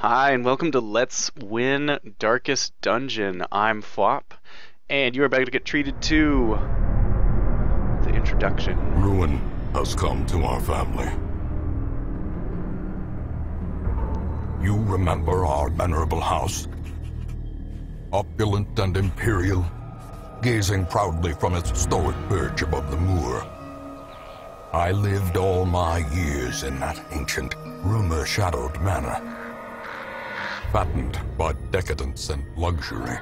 Hi, and welcome to Let's Win Darkest Dungeon. I'm Fwop, and you are about to get treated to the introduction. Ruin has come to our family. You remember our venerable house? Opulent and imperial, gazing proudly from its stoic perch above the moor. I lived all my years in that ancient, rumor-shadowed manor, fattened by decadence and luxury.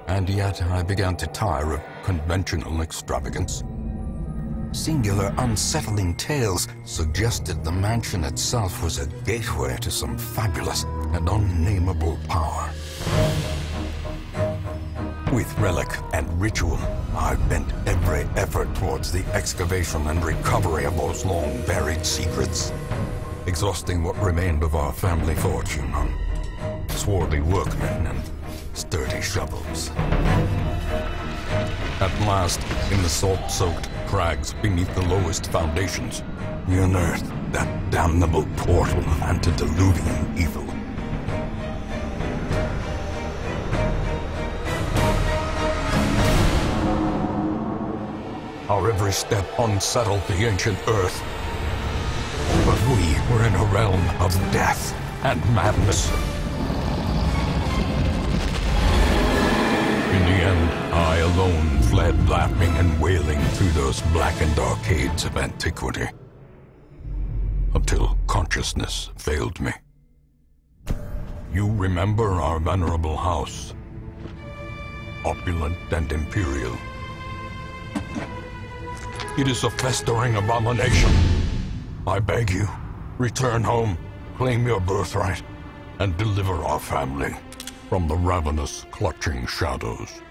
And yet I began to tire of conventional extravagance. Singular, unsettling tales suggested the mansion itself was a gateway to some fabulous and unnameable power. With relic and ritual, I bent every effort towards the excavation and recovery of those long-buried secrets, exhausting what remained of our family fortune on swarthy workmen and sturdy shovels. At last, in the salt-soaked crags beneath the lowest foundations, we unearthed that damnable portal antediluvian evil. Our every step unsettled the ancient earth. But we were in a realm of death and madness. In the end, I alone fled laughing and wailing through those blackened arcades of antiquity, until consciousness failed me. You remember our venerable house, opulent and imperial. It is a festering abomination. I beg you, return home, claim your birthright, and deliver our family from the ravenous, clutching shadows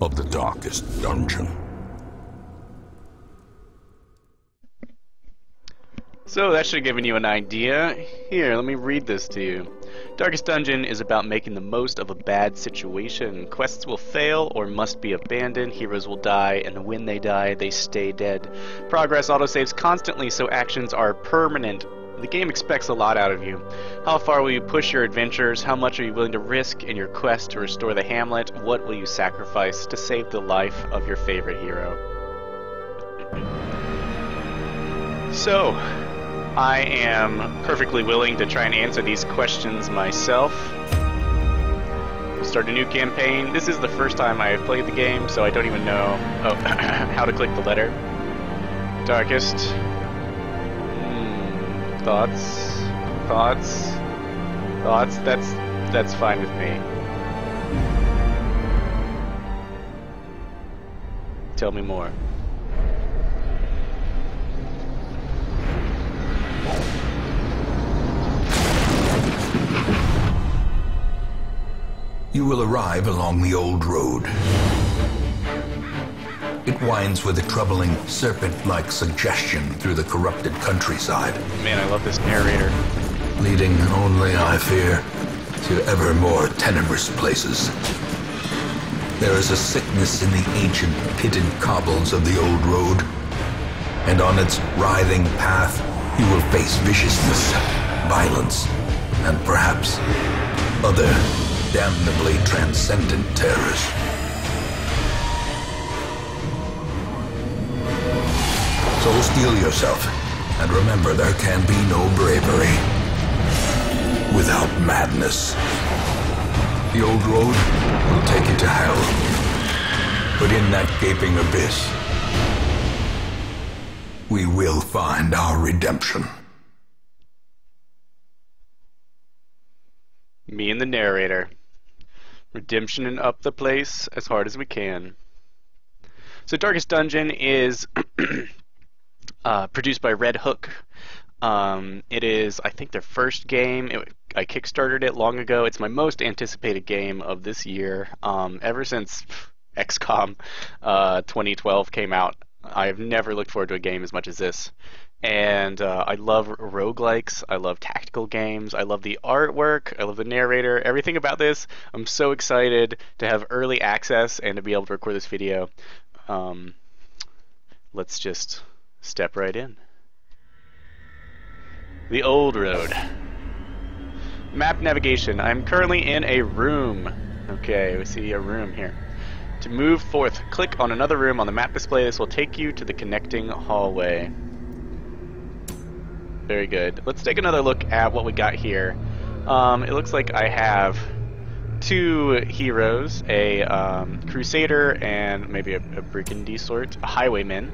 of the darkest dungeon. So that should have given you an idea. Here, let me read this to you. Darkest Dungeon is about making the most of a bad situation. Quests will fail or must be abandoned, heroes will die, and when they die, they stay dead. Progress autosaves constantly, so actions are permanent. The game expects a lot out of you. How far will you push your adventures? How much are you willing to risk in your quest to restore the hamlet? What will you sacrifice to save the life of your favorite hero? So, I am perfectly willing to try and answer these questions myself. We'll start a new campaign. This is the first time I have played the game, so I don't even know how to click the letter. Darkest. Thoughts? Thoughts? Thoughts? That's fine with me. Tell me more. You will arrive along the old road. It winds with a troubling, serpent-like suggestion through the corrupted countryside. Man, I love this narrator. Leading only, I fear, to ever more tenebrous places. There is a sickness in the ancient, pitted cobbles of the old road, and on its writhing path, you will face viciousness, violence, and perhaps other damnably transcendent terrors. So steel yourself, and remember there can be no bravery without madness. The old road will take you to hell, but in that gaping abyss, we will find our redemption. Me and the narrator. Redemption and up the place as hard as we can. So Darkest Dungeon is produced by Red Hook. It is, I think, their first game. I kickstarted it long ago. It's my most anticipated game of this year. Ever since XCOM 2012 came out, I have never looked forward to a game as much as this. And I love roguelikes, I love tactical games, I love the artwork, I love the narrator, everything about this. I'm so excited to have early access and to be able to record this video. Let's just step right in. The old road. Map navigation. I'm currently in a room. Okay, we see a room here. To move forth, click on another room on the map display. This will take you to the connecting hallway. Very good. Let's take another look at what we got here. It looks like I have two heroes, a crusader and maybe a brigand sort, a highwayman.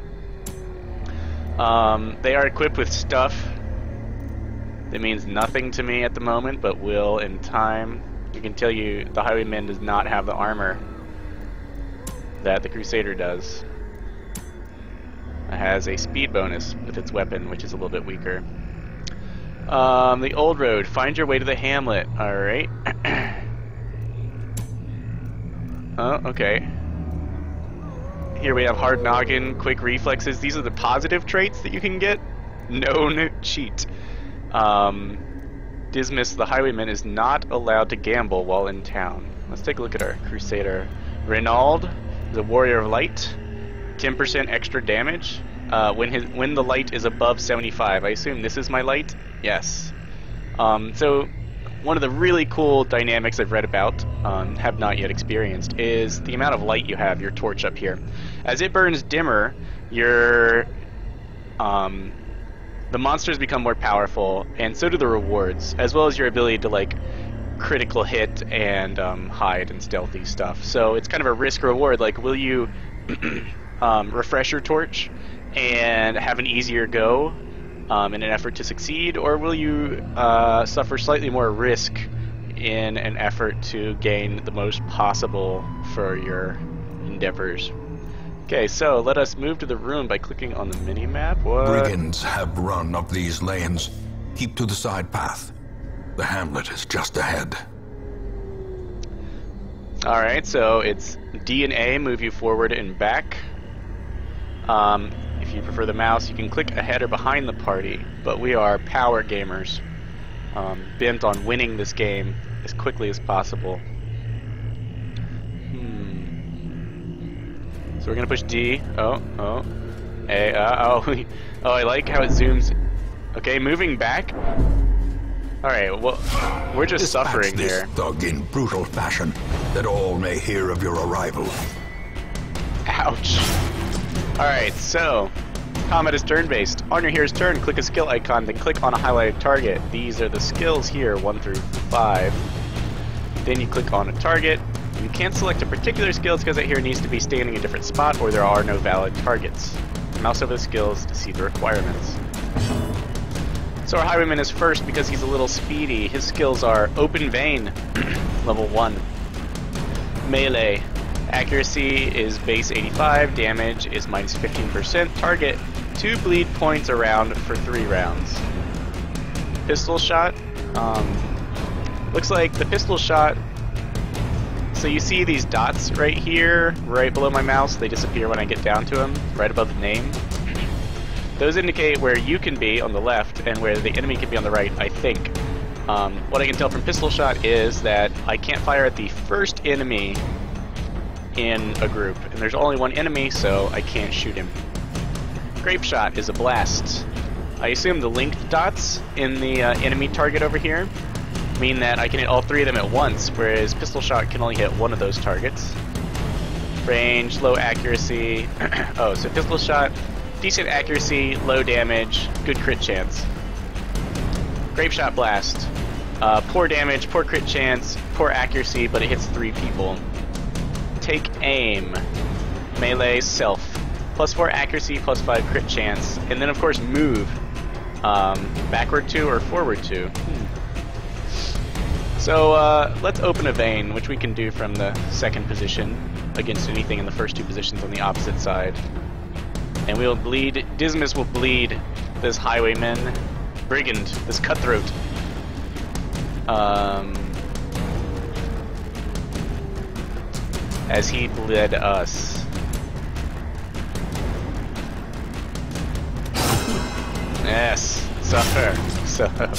They are equipped with stuff that means nothing to me at the moment, but will in time. I can tell you the highwayman does not have the armor that the crusader does. It has a speed bonus with its weapon, which is a little bit weaker. The old road. Find your way to the hamlet. Alright. Oh, okay. Here we have hard noggin, quick reflexes. These are the positive traits that you can get. Known cheat. Dismas, the highwayman, is not allowed to gamble while in town. Let's take a look at our crusader. Renaud, the warrior of light. 10% extra damage when the light is above 75. I assume this is my light? Yes. So one of the really cool dynamics I've read about, have not yet experienced, is the amount of light you have, your torch up here. As it burns dimmer, your the monsters become more powerful, and so do the rewards, as well as your ability to like critical hit and hide and stealthy stuff. So it's kind of a risk reward. Like, will you refresh your torch and have an easier go in an effort to succeed, or will you suffer slightly more risk in an effort to gain the most possible for your endeavors? Okay, so let us move to the room by clicking on the mini-map. What? Brigands have run up these lanes. Keep to the side path. The hamlet is just ahead. Alright, so it's D and A move you forward and back. If you prefer the mouse, you can click ahead or behind the party, but we are power gamers, bent on winning this game as quickly as possible. So we're gonna push D. Oh, A. Oh, I like how it zooms. Okay, moving back. All right, well, we're just suffering this here. Thug in brutal fashion, that all may hear of your arrival. Ouch. All right, so combat is turn-based. On your hero's turn, click a skill icon, then click on a highlighted target. These are the skills here, 1 through 5. Then you click on a target. You can't select a particular skill because it here needs to be standing in a different spot, or there are no valid targets. Mouse over the skills to see the requirements. So our highwayman is first because he's a little speedy. His skills are Open Vein, level 1. Melee. Accuracy is base 85, damage is minus 15%, target 2 bleed points around for 3 rounds. Pistol shot. Looks like the pistol shot. So you see these dots right here, right below my mouse. They disappear when I get down to them, right above the name. Those indicate where you can be on the left and where the enemy can be on the right, I think. What I can tell from pistol shot is that I can't fire at the first enemy in a group, and there's only one enemy, so I can't shoot him. Grape shot is a blast. I assume the linked dots in the enemy target over here mean that I can hit all 3 of them at once, whereas pistol shot can only hit one of those targets. Range, low accuracy. Oh, so pistol shot, decent accuracy, low damage, good crit chance. Grape shot blast. Poor damage, poor crit chance, poor accuracy, but it hits 3 people. Take aim. Melee, self. +4 accuracy, +5 crit chance. And then of course move. Backward 2 or forward 2. So let's open a vein, which we can do from the second position against anything in the first 2 positions on the opposite side. And we'll bleed, Dismas will bleed this highwayman, brigand, this cutthroat. As he bled us. Yes, suffer, suffer.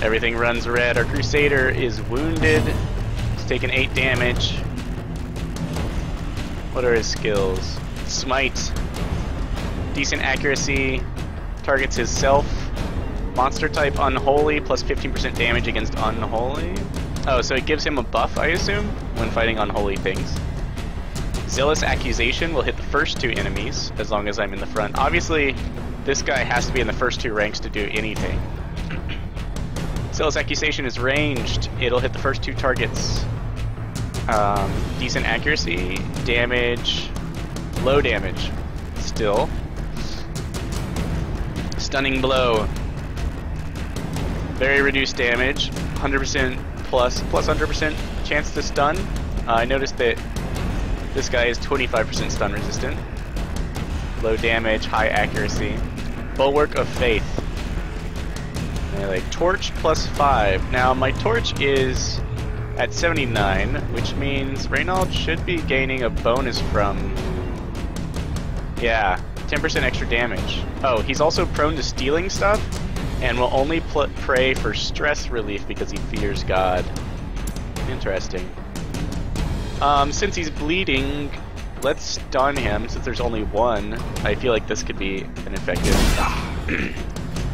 Everything runs red. Our crusader is wounded. He's taken 8 damage. What are his skills? Smite. Decent accuracy. Targets his self. Monster type Unholy, plus 15% damage against Unholy. Oh, so it gives him a buff, I assume, when fighting Unholy things. Zealous Accusation will hit the first 2 enemies, as long as I'm in the front. Obviously, this guy has to be in the first 2 ranks to do anything. Zealous Accusation is ranged. It'll hit the first 2 targets. Decent accuracy, damage, low damage, still. Stunning Blow. Very reduced damage, 100% plus 100% chance to stun. I noticed that this guy is 25% stun resistant. Low damage, high accuracy. Bulwark of Faith. Like Torch plus 5. Now my Torch is at 79, which means Reynald should be gaining a bonus from... Yeah, 10% extra damage. Oh, he's also prone to stealing stuff, and will only pray for stress relief because he fears God. Interesting. Since he's bleeding, let's stun him, since there's only 1. I feel like this could be an effective...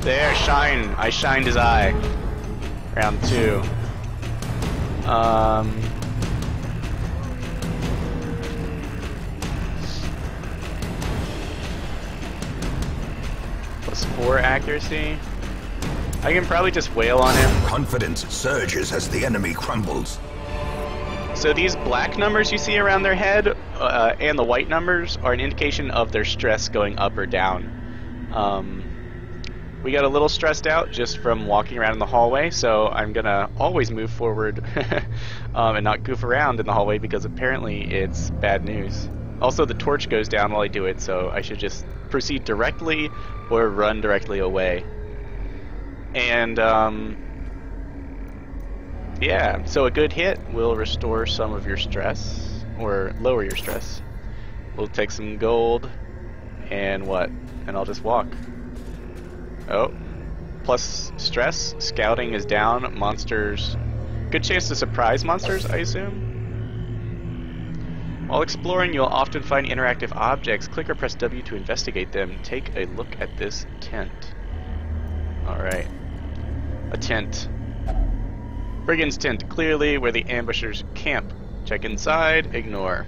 There, shine! I shined his eye. Round 2. Plus 4 accuracy. I can probably just wail on him. Confidence surges as the enemy crumbles. So these black numbers you see around their head, and the white numbers, are an indication of their stress going up or down. We got a little stressed out just from walking around in the hallway, so I'm gonna always move forward and not goof around in the hallway because apparently it's bad news. Also, the torch goes down while I do it, so I should just proceed directly or run directly away. And yeah, so a good hit will restore some of your stress, or lower your stress. We'll take some gold, and what? And I'll just walk. Oh, plus stress, scouting is down, monsters, good chance to surprise monsters, I assume? While exploring, you'll often find interactive objects. Click or press W to investigate them. Take a look at this tent. Alright. A tent. Brigand's tent, clearly where the ambushers camp. Check inside, ignore.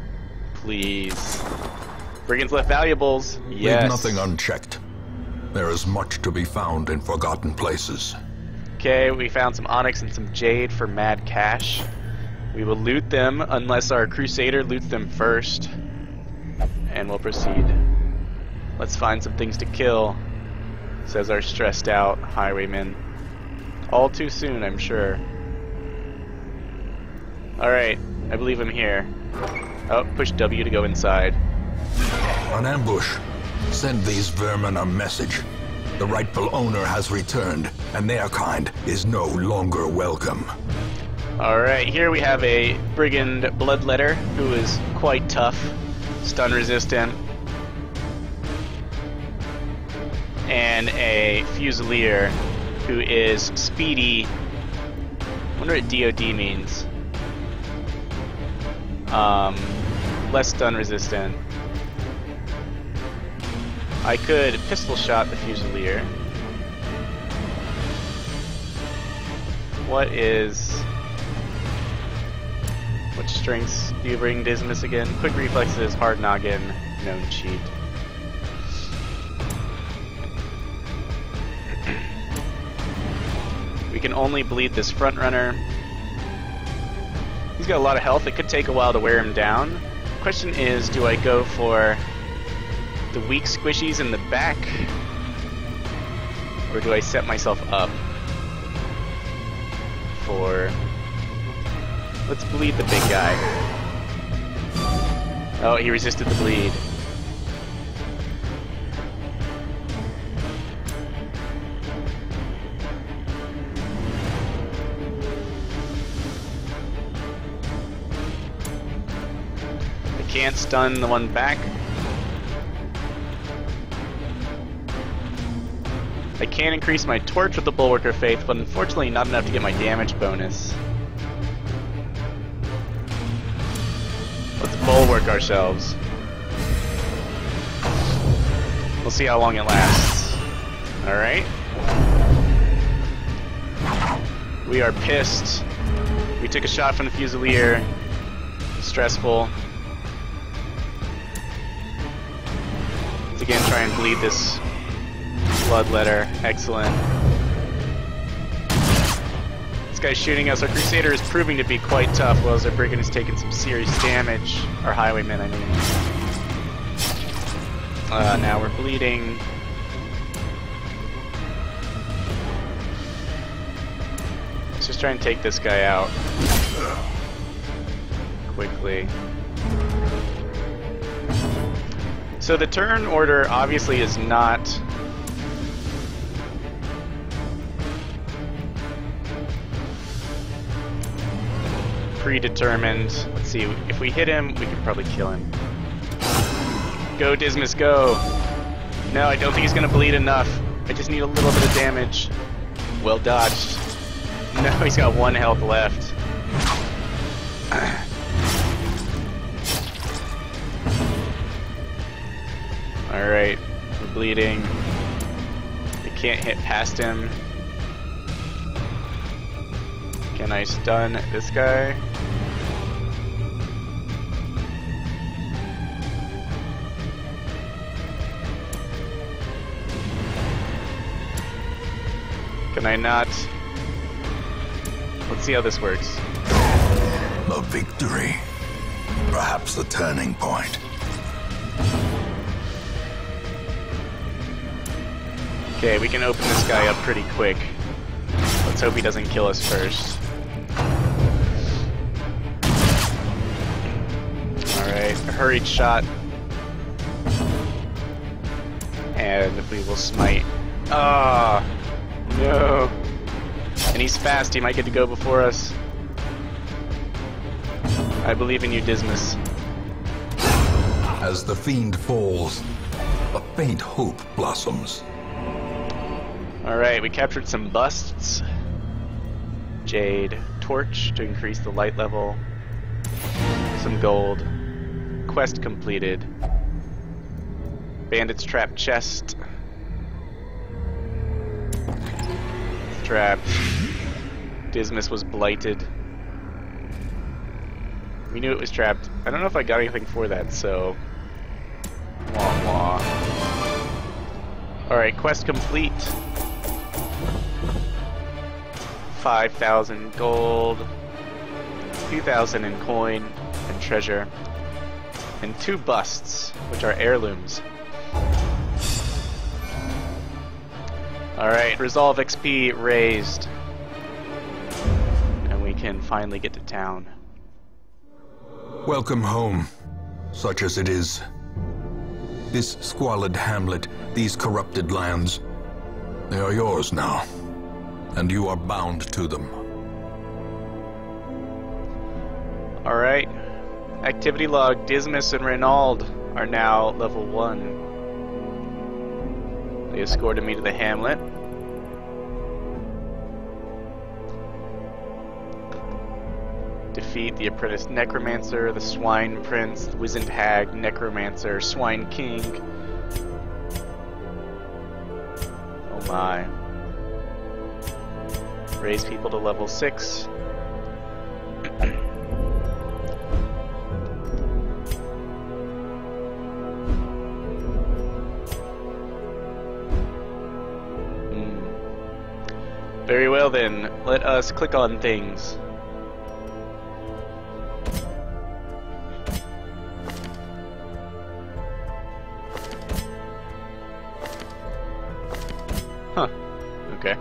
Please. Brigand's left valuables. Yes. Leave nothing unchecked. There is much to be found in forgotten places. Okay, we found some onyx and some jade for mad cash. We will loot them unless our crusader loots them first. And we'll proceed. Let's find some things to kill, says our stressed out highwayman. All too soon, I'm sure. Alright, I believe I'm here. Oh, push W to go inside. An ambush. Send these vermin a message. The rightful owner has returned, and their kind is no longer welcome. Alright, here we have a brigand bloodletter who is quite tough, stun resistant, and a fusilier who is speedy. I wonder what DOD means. Less stun resistant. I could pistol shot the Fusilier. What strengths do you bring Dismas again? Quick reflexes, hard noggin, known cheat. We can only bleed this front runner. He's got a lot of health. It could take a while to wear him down. Question is, do I go for the weak squishies in the back, or do I set myself up for... Let's bleed the big guy. Oh, he resisted the bleed. I can't stun the one back. I can increase my torch with the Bulwark of Faith, but unfortunately not enough to get my damage bonus. Let's bulwark ourselves. We'll see how long it lasts. Alright. We are pissed. We took a shot from the Fusilier. Stressful. Let's again try and bleed this bloodletter. Excellent. This guy's shooting us. Our Crusader is proving to be quite tough, whereas our Brigand is taking some serious damage. Our Highwayman, I mean. Now we're bleeding. Let's just try and take this guy out quickly. So the turn order obviously is not predetermined. Let's see, if we hit him, we could probably kill him. Go, Dismas, go! No, I don't think he's gonna bleed enough. I just need a little bit of damage. Well dodged. No, he's got 1 health left. Alright, we're bleeding. I can't hit past him. Can I stun this guy? Can I not? Let's see how this works. A victory. Perhaps the turning point. Okay, we can open this guy up pretty quick. Let's hope he doesn't kill us first. Alright, a hurried shot. And we will smite. Ah, no. And he's fast, he might get to go before us. I believe in you, Dismas. As the fiend falls, a faint hope blossoms. Alright, we captured some busts. Jade torch to increase the light level. Some gold. Quest completed. Bandit's trap chest. Trapped. Dismas was blighted. We knew it was trapped. I don't know if I got anything for that, so... Wah wah. Alright, quest complete. 5,000 gold, 2,000 in coin and treasure, and 2 busts, which are heirlooms. Alright, resolve XP raised. And we can finally get to town. Welcome home, such as it is. This squalid hamlet, these corrupted lands, they are yours now. And you are bound to them. Alright. Activity log. Dismas and Reynald are now level 1. They escorted me to the hamlet. Defeat the apprentice necromancer, the swine prince, the wizened hag, necromancer, swine king. Oh my. Raise people to level 6. Very well then, let us click on things. Huh, okay.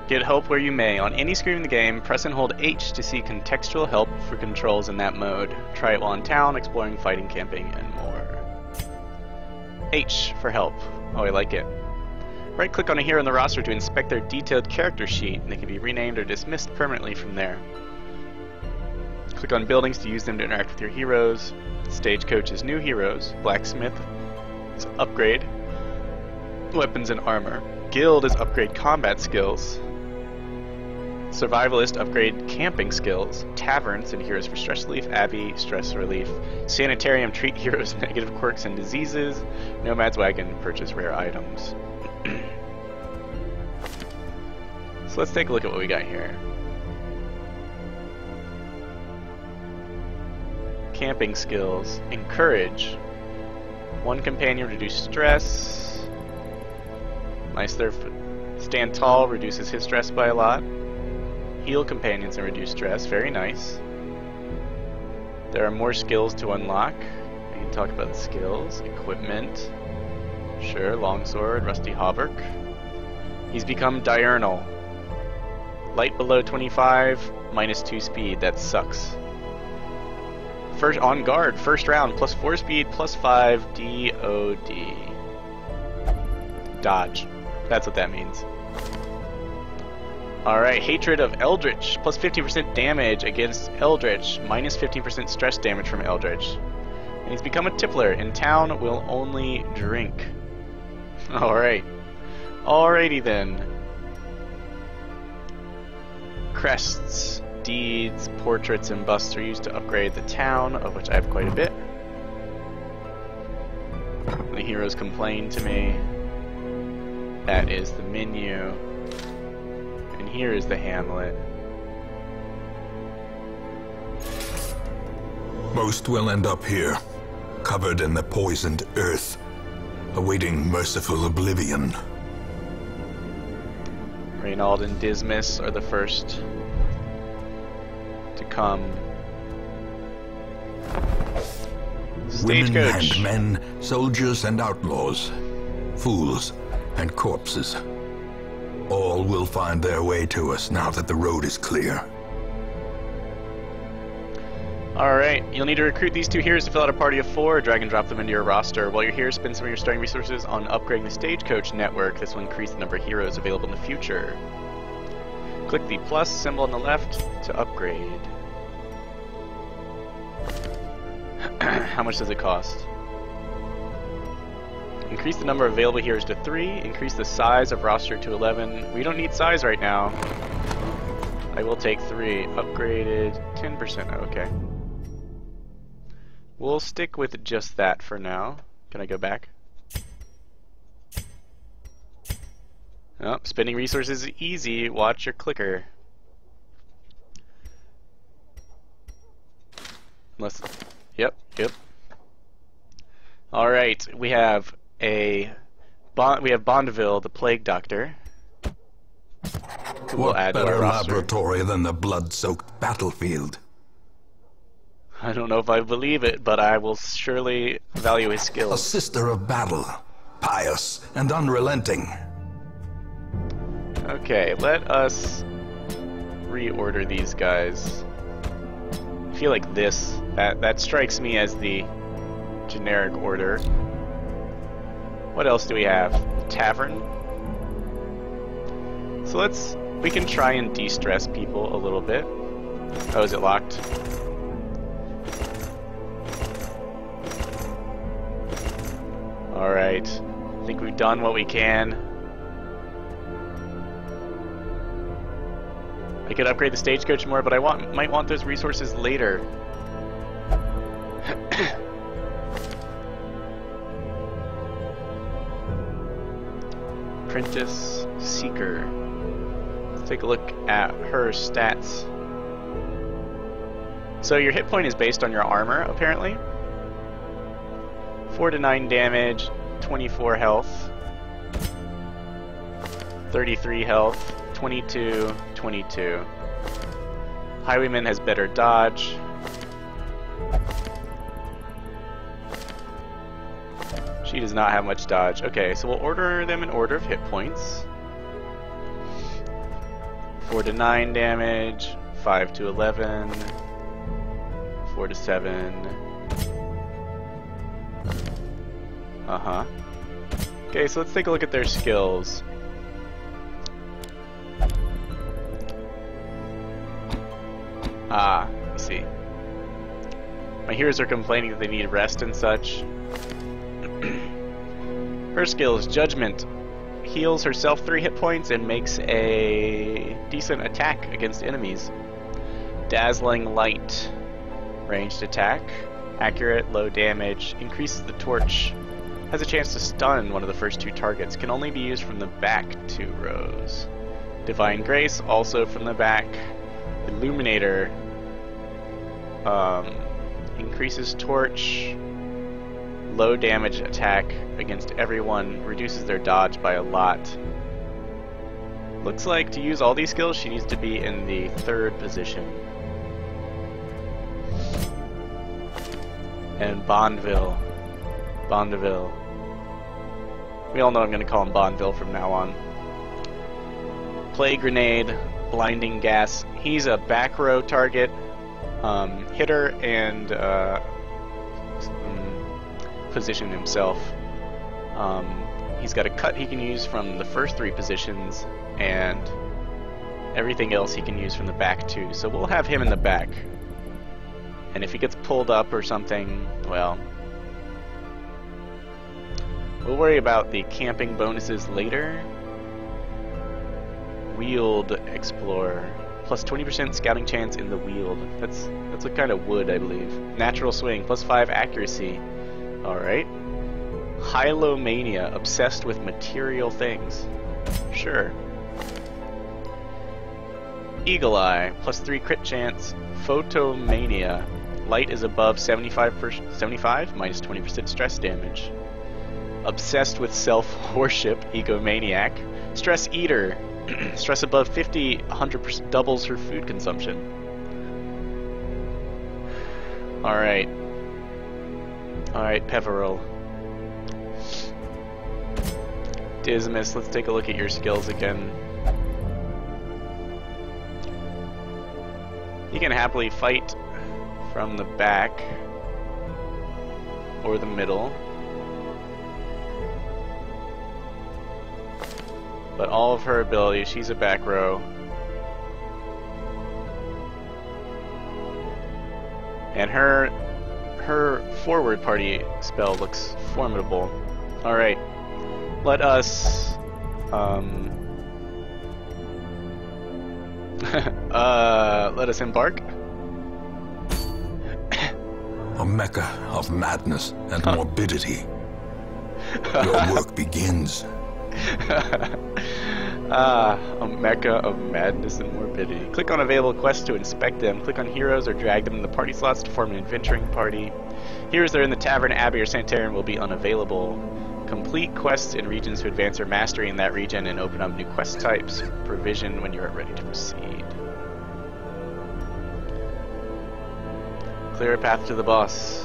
Get help where you may. On any screen in the game, press and hold H to see contextual help for controls in that mode. Try it while in town, exploring, fighting, camping, and more. H for help. Oh, I like it. Right-click on a hero in the roster to inspect their detailed character sheet, and they can be renamed or dismissed permanently from there. Click on buildings to use them to interact with your heroes. Stagecoach's new heroes. Blacksmith is upgrade. Weapons and armor. Guild is upgrade combat skills. Survivalist upgrade camping skills. Taverns and heroes for stress relief. Abbey, stress relief. Sanitarium treat heroes negative quirks and diseases. Nomad's wagon purchase rare items. So let's take a look at what we got here. Camping skills. Encourage. One companion, reduce stress. Nice there. Stand tall, reduces his stress by a lot. Heal companions and reduce stress. Very nice. There are more skills to unlock. We can talk about the skills. Equipment. Sure, longsword, rusty hauberk. He's become diurnal. Light below 25, -2 speed. That sucks. First on guard, first round, +4 speed, +5 DOD. Dodge. That's what that means. Alright, Hatred of Eldritch, +15% damage against Eldritch, -15% stress damage from Eldritch. And he's become a tippler. In town, will only drink. Alright. Alrighty then. Crests, deeds, portraits, and busts are used to upgrade the town, of which I have quite a bit. The heroes complain to me. That is the menu. And here is the hamlet. Most will end up here, covered in the poisoned earth, awaiting merciful oblivion. Reynald and Dismas are the first to come. Women Stagecoach. and men, soldiers and outlaws, fools and corpses. All will find their way to us now that the road is clear. Alright, you'll need to recruit these 2 heroes to fill out a party of 4, drag and drop them into your roster. While you're here, spend some of your starting resources on upgrading the Stagecoach network. This will increase the number of heroes available in the future. Click the plus symbol on the left to upgrade. How much does it cost? Increase the number of available heroes to 3, increase the size of roster to 11. We don't need size right now. I will take 3. Upgraded 10%, okay. We'll stick with just that for now. Can I go back? Oh, spending resources is easy. Watch your clicker. Unless, yep. All right, we have Bondeville, the Plague Doctor. We'll add to our better roster. laboratory than the blood-soaked battlefield? I don't know if I believe it, but I will surely value his A skills. sister of battle, pious and unrelenting. Okay, let us reorder these guys. I feel like this, that strikes me as the generic order. What else do we have? Tavern. So we can try and de-stress people a little bit. Oh, is it locked? Alright, I think we've done what we can. I could upgrade the Stagecoach more, but I might want those resources later. Apprentice Seeker. Let's take a look at her stats. So your hit point is based on your armor, apparently. 4 to 9 damage, 24 health, 33 health, 22, 22. Highwayman has better dodge. She does not have much dodge. Okay, so we'll order them in order of hit points. 4 to 9 damage, 5 to 11, 4 to 7. Uh-huh. Okay, so let's take a look at their skills. Ah, I see. My heroes are complaining that they need rest and such. Her skills, Judgment. Heals herself 3 hit points and makes a decent attack against enemies. Dazzling Light. Ranged attack. Accurate, low damage. Increases the torch. Has a chance to stun one of the first 2 targets. Can only be used from the back 2 rows. Divine Grace, also from the back. Illuminator. Increases torch. Low damage attack against everyone. Reduces their dodge by a lot. Looks like to use all these skills, she needs to be in the 3rd position. And Bondeville. Bondeville. We all know I'm going to call him Bondeville from now on. Plague Grenade, Blinding Gas. He's a back row target, hitter, and position himself. He's got a cut he can use from the first 3 positions, and everything else he can use from the back too. So we'll have him in the back. And if he gets pulled up or something, well, we'll worry about the camping bonuses later. Wheeled Explorer. Plus 20% scouting chance in the wheeled. That's a kind of wood, I believe. Natural Swing. Plus 5 accuracy. Alright. Hylomania. Obsessed with material things. Sure. Eagle Eye. Plus 3 crit chance. Photomania. Light is above 75, minus 20% stress damage. Obsessed with self-worship, egomaniac. Stress Eater. Stress above 50, 100% doubles her food consumption. Alright. Alright, Peril. Dismas, let's take a look at your skills again. You can happily fight from the back or the middle, but all of her abilities, she's a back row, and her forward party spell looks formidable. All right, let us let us embark. A mecca of madness and morbidity. Your work begins. A mecca of madness and morbidity. Click on available quests to inspect them. Click on heroes or drag them in the party slots to form an adventuring party. Heroes that are in the tavern, abbey, or sanitarium will be unavailable. Complete quests in regions to advance your mastery in that region and open up new quest types. Provision when you are ready to proceed. Clear a path to the boss.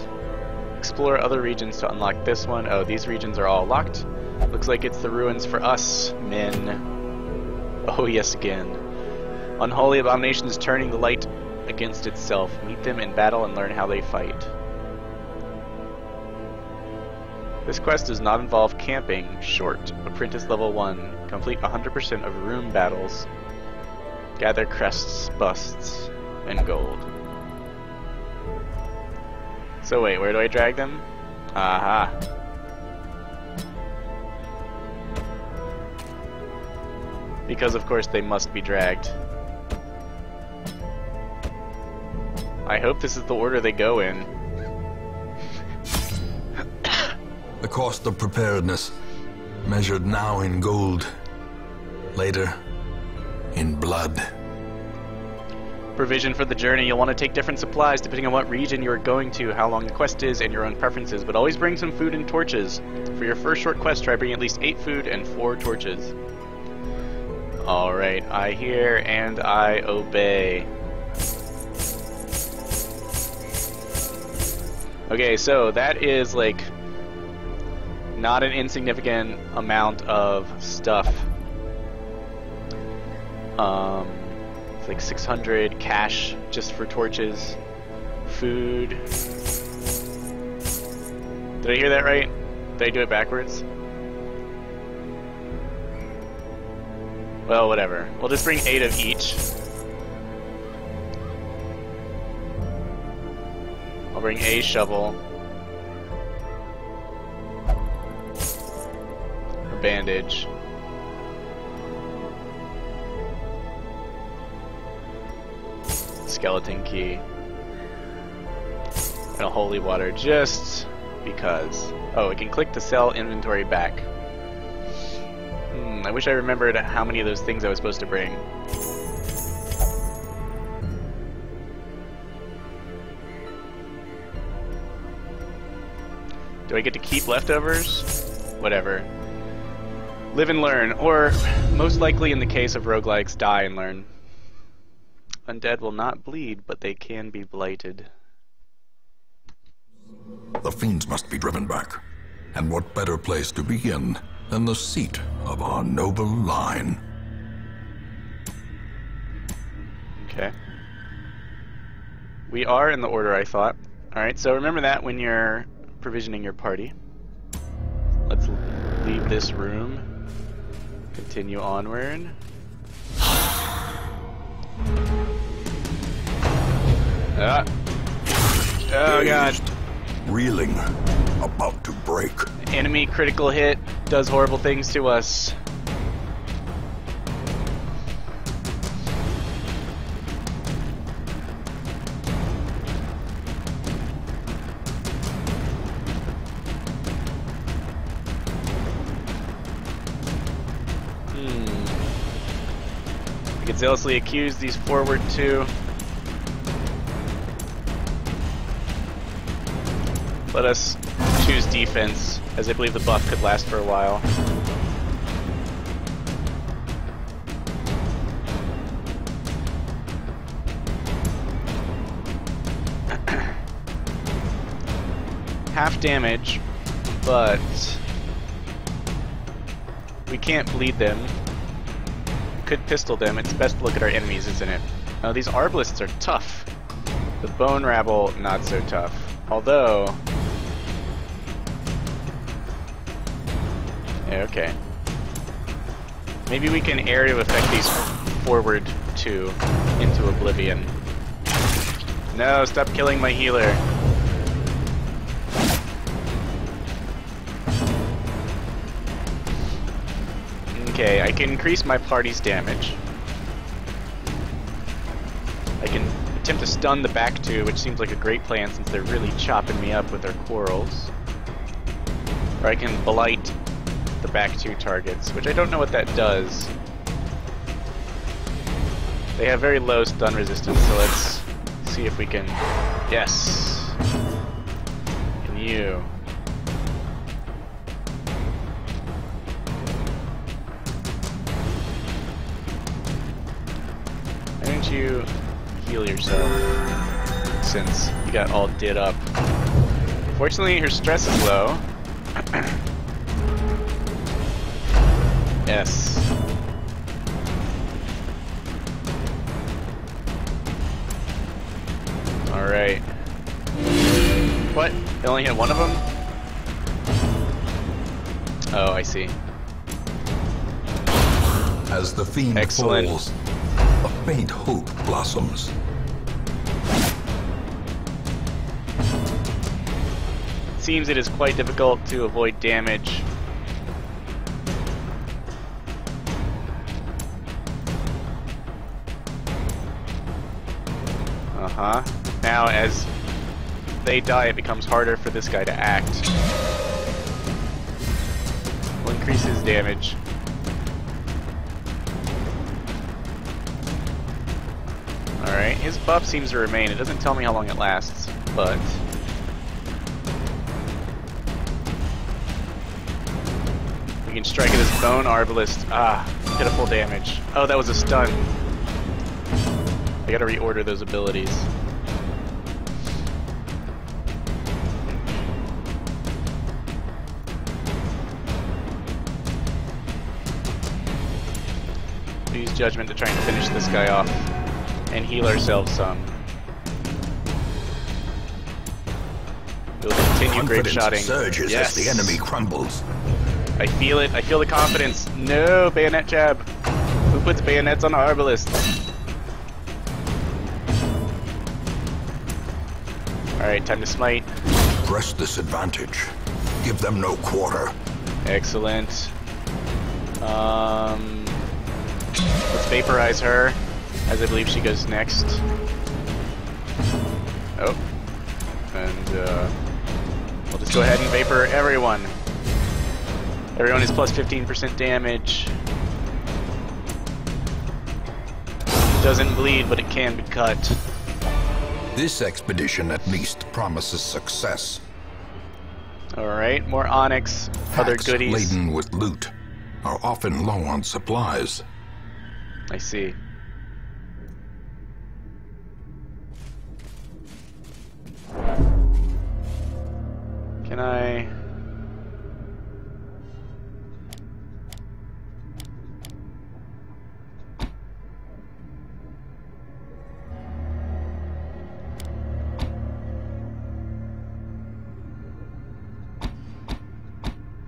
Explore other regions to unlock this one. Oh, these regions are all locked. Looks like it's the ruins for us, men. Oh yes, again. Unholy abominations turning the light against itself. Meet them in battle and learn how they fight. This quest does not involve camping. Short. Apprentice level 1. Complete 100% of room battles. Gather crests, busts, and gold. So wait, where do I drag them? Aha. Because of course they must be dragged. I hope this is the order they go in. The cost of preparedness, measured now in gold, later in blood. Provision for the journey. You'll want to take different supplies depending on what region you are going to, how long the quest is, and your own preferences, but always bring some food and torches. For your first short quest, try bringing at least 8 food and 4 torches. Alright, I hear and I obey. Okay, so that is like not an insignificant amount of stuff. It's like 600 cash just for torches. Food. Did I hear that right? Did I do it backwards? Well, whatever. We'll just bring 8 of each. I'll bring a shovel. A bandage. Skeleton key. And a holy water, just because. Oh, we can click to sell inventory back. I wish I remembered how many of those things I was supposed to bring. Do I get to keep leftovers? Whatever. Live and learn, or most likely in the case of roguelikes, die and learn. Undead will not bleed, but they can be blighted. The fiends must be driven back. And what better place to begin than the seat of our noble line? Okay. We are in the order I thought. Alright, so remember that when you're provisioning your party. Let's leave this room. Continue onward. Ah. Oh god. Reeling, about to break. Enemy critical hit does horrible things to us. We could zealously accuse these forward two. Let us choose defense, as I believe the buff could last for a while. Half damage, but we can't bleed them. We could pistol them. It's best to look at our enemies, isn't it? Now these arbalists are tough. The bone rabble, not so tough. Although... okay. Maybe we can area effect these forward two into oblivion. No, stop killing my healer. Okay, I can increase my party's damage. I can attempt to stun the back two, which seems like a great plan since they're really chopping me up with their quarrels. Or I can blight the back two targets, which I don't know what that does. They have very low stun resistance, so let's see if we can... yes! And you. Why don't you heal yourself, since you got all did up. Fortunately, her stress is low. Yes. Alright. What? They only hit one of them? Oh, I see. As the fiend Excellent. falls, a faint hope blossoms. It seems it is quite difficult to avoid damage. Now, as they die, it becomes harder for this guy to act. We'll increase his damage. Alright, his buff seems to remain. It doesn't tell me how long it lasts, but... we can strike at his bone arbalist. Ah, pitiful damage. Oh, that was a stun. I gotta reorder those abilities. We use judgment to try and finish this guy off and heal ourselves some. We'll continue great shotting. Surges as the enemy crumbles. I feel it. I feel the confidence. No, bayonet jab. Who puts bayonets on arbalists? Alright, time to smite. Press this advantage. Give them no quarter. Excellent. Let's vaporize her, as I believe she goes next. Oh. And, we'll just go ahead and vapor everyone. Everyone is plus 15% damage. Doesn't bleed, but it can be cut. This expedition at least promises success. Alright, more onyx, other Packs goodies. laden with loot are often low on supplies. I see. Can I...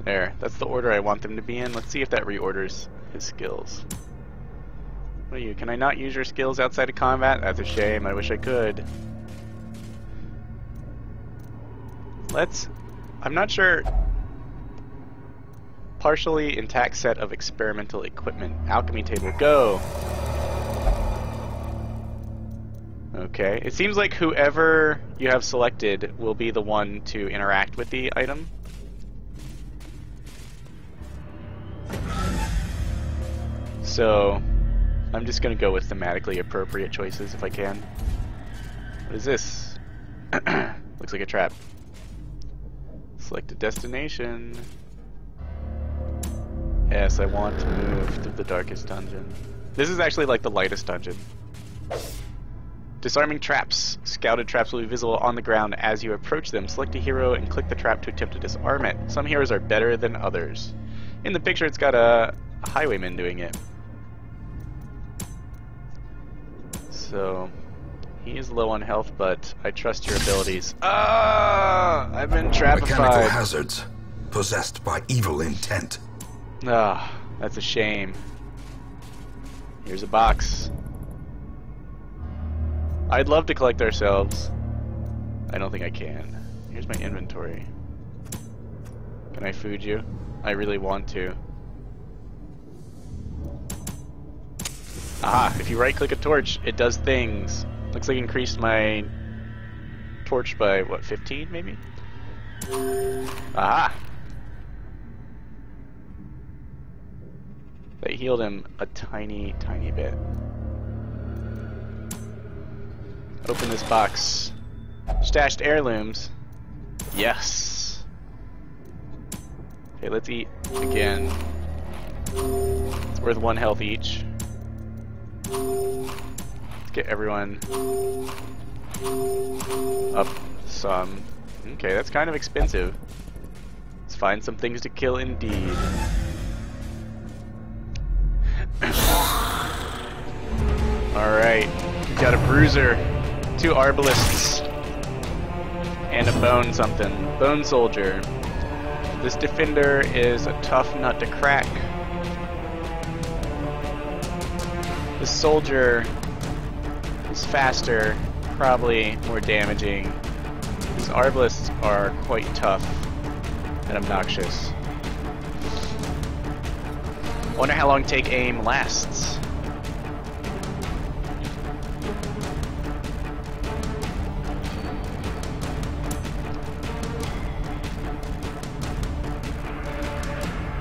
There, that's the order I want them to be in. Let's see if that reorders his skills. What are you? Can I not use your skills outside of combat? That's a shame. I wish I could. I'm not sure. Partially intact set of experimental equipment. Alchemy table, go! Okay, it seems like whoever you have selected will be the one to interact with the item. So, I'm just gonna go with thematically appropriate choices if I can. What is this? Looks like a trap. Select a destination. Yes, I want to move to the darkest dungeon. This is actually like the lightest dungeon. Disarming traps. Scouted traps will be visible on the ground as you approach them. Select a hero and click the trap to attempt to disarm it. Some heroes are better than others. In the picture, it's got a highwayman doing it. So, he is low on health, but I trust your abilities. Ah! I've been trapified. Mechanical hazards, possessed by evil intent. Ah, that's a shame. Here's a box. I'd love to collect ourselves. I don't think I can. Here's my inventory. Can I food you? I really want to. Aha, if you right click a torch, it does things. Looks like it increased my torch by, what, 15 maybe? Aha! That healed him a tiny, tiny bit. Open this box. Stashed heirlooms. Yes! Okay, let's eat again. It's worth 1 health each. Let's get everyone up some. Okay, that's kind of expensive. Let's find some things to kill indeed. Alright, we've got a bruiser, 2 arbalists, and a bone something. Bone soldier. This defender is a tough nut to crack. The soldier is faster, probably more damaging. These arbalists are quite tough and obnoxious. Wonder how long take aim lasts.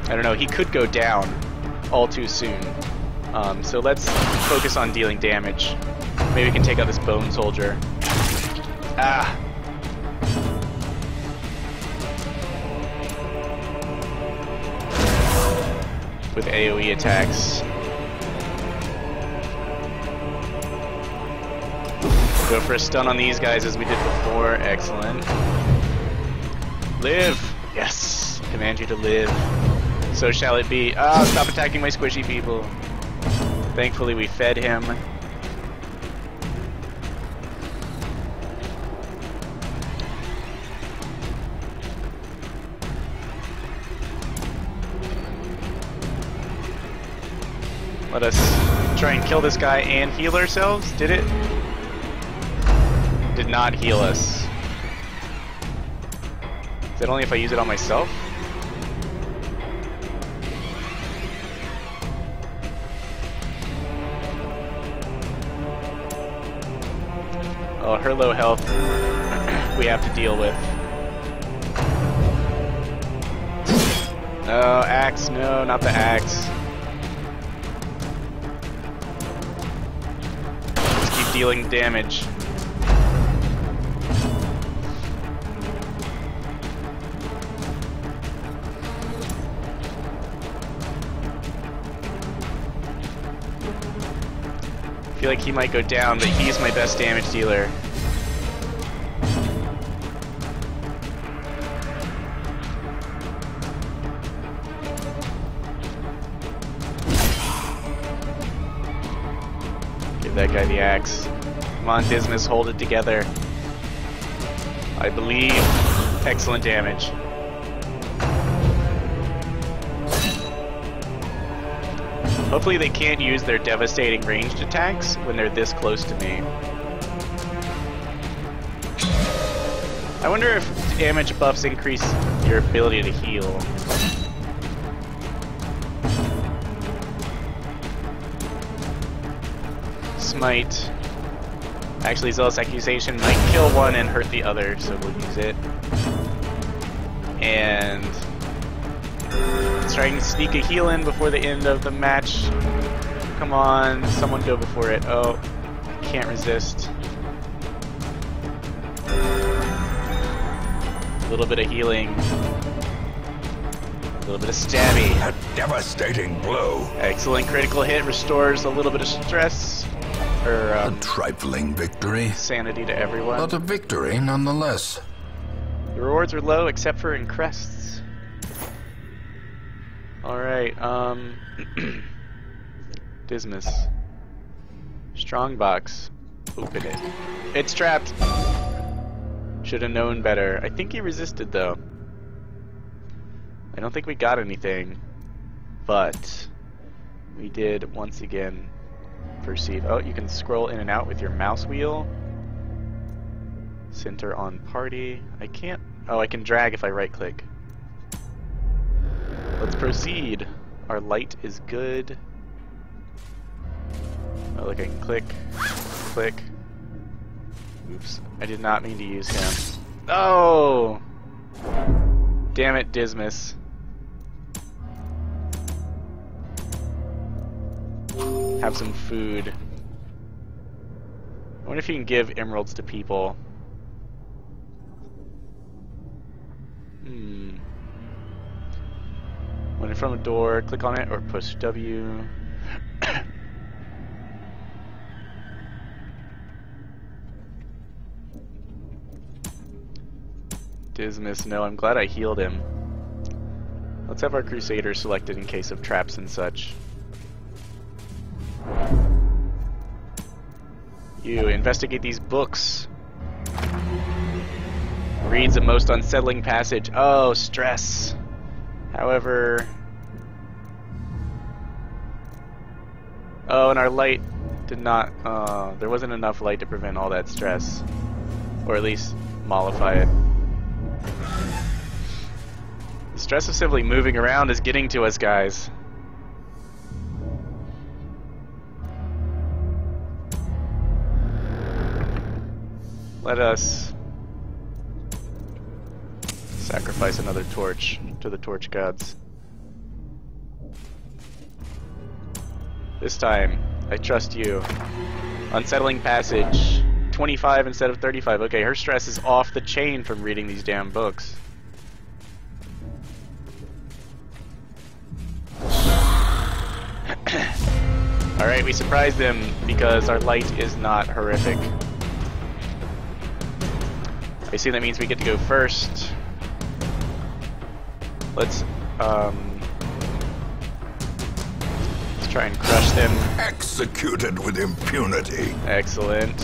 I don't know, he could go down all too soon. So let's focus on dealing damage. Maybe we can take out this bone soldier. Ah! With AoE attacks. Go for a stun on these guys as we did before. Excellent. Live! Yes! Command you to live. So shall it be. Ah, stop attacking my squishy people. Thankfully we fed him. Let us try and kill this guy and heal ourselves. Did it? Did not heal us. Is that only if I use it on myself? Oh, her low health we have to deal with. No, axe, no, not the axe. healing damage. I feel like he might go down, but he's my best damage dealer. Give that guy the axe. Come on, Dismas, hold it together. I believe. Excellent damage. Hopefully they can't use their devastating ranged attacks when they're this close to me. I wonder if damage buffs increase your ability to heal. Smite. Actually, Zealous Accusation might kill one and hurt the other, so we'll use it. And let's try and sneak a heal in before the end of the match. Come on, someone go before it. Oh, can't resist. A little bit of healing. A little bit of stabby. A devastating blow. Excellent critical hit, restores a little bit of stress. Or, a trifling victory. Sanity to everyone. But a victory nonetheless. The rewards are low except for in crests. Alright, Dismas. Strongbox. Open it. It's trapped! Should have known better. I think he resisted though. I don't think we got anything. But we did once again perceive. Oh, you can scroll in and out with your mouse wheel. Center on party. I can't. Oh, I can drag if I right click. Let's proceed. Our light is good. Oh, look, I can click, click. Oops, I did not mean to use him. Oh! Damn it, Dismas. Have some food. I wonder if you can give emeralds to people. When in front of a door, click on it or push W. Dismas, no, I'm glad I healed him. Let's have our Crusader selected in case of traps and such. You investigate these books. Reads a most unsettling passage. Oh, stress. However... Oh, and our light did not... there wasn't enough light to prevent all that stress. Or at least mollify it. The stress of simply moving around is getting to us, guys. Let us sacrifice another torch to the torch gods. This time, I trust you. Unsettling passage. 25 instead of 35. Okay, her stress is off the chain from reading these damn books. Alright, we surprised them because our light is not horrific. I see that means we get to go first. Let's try and crush them. Executed with impunity. Excellent.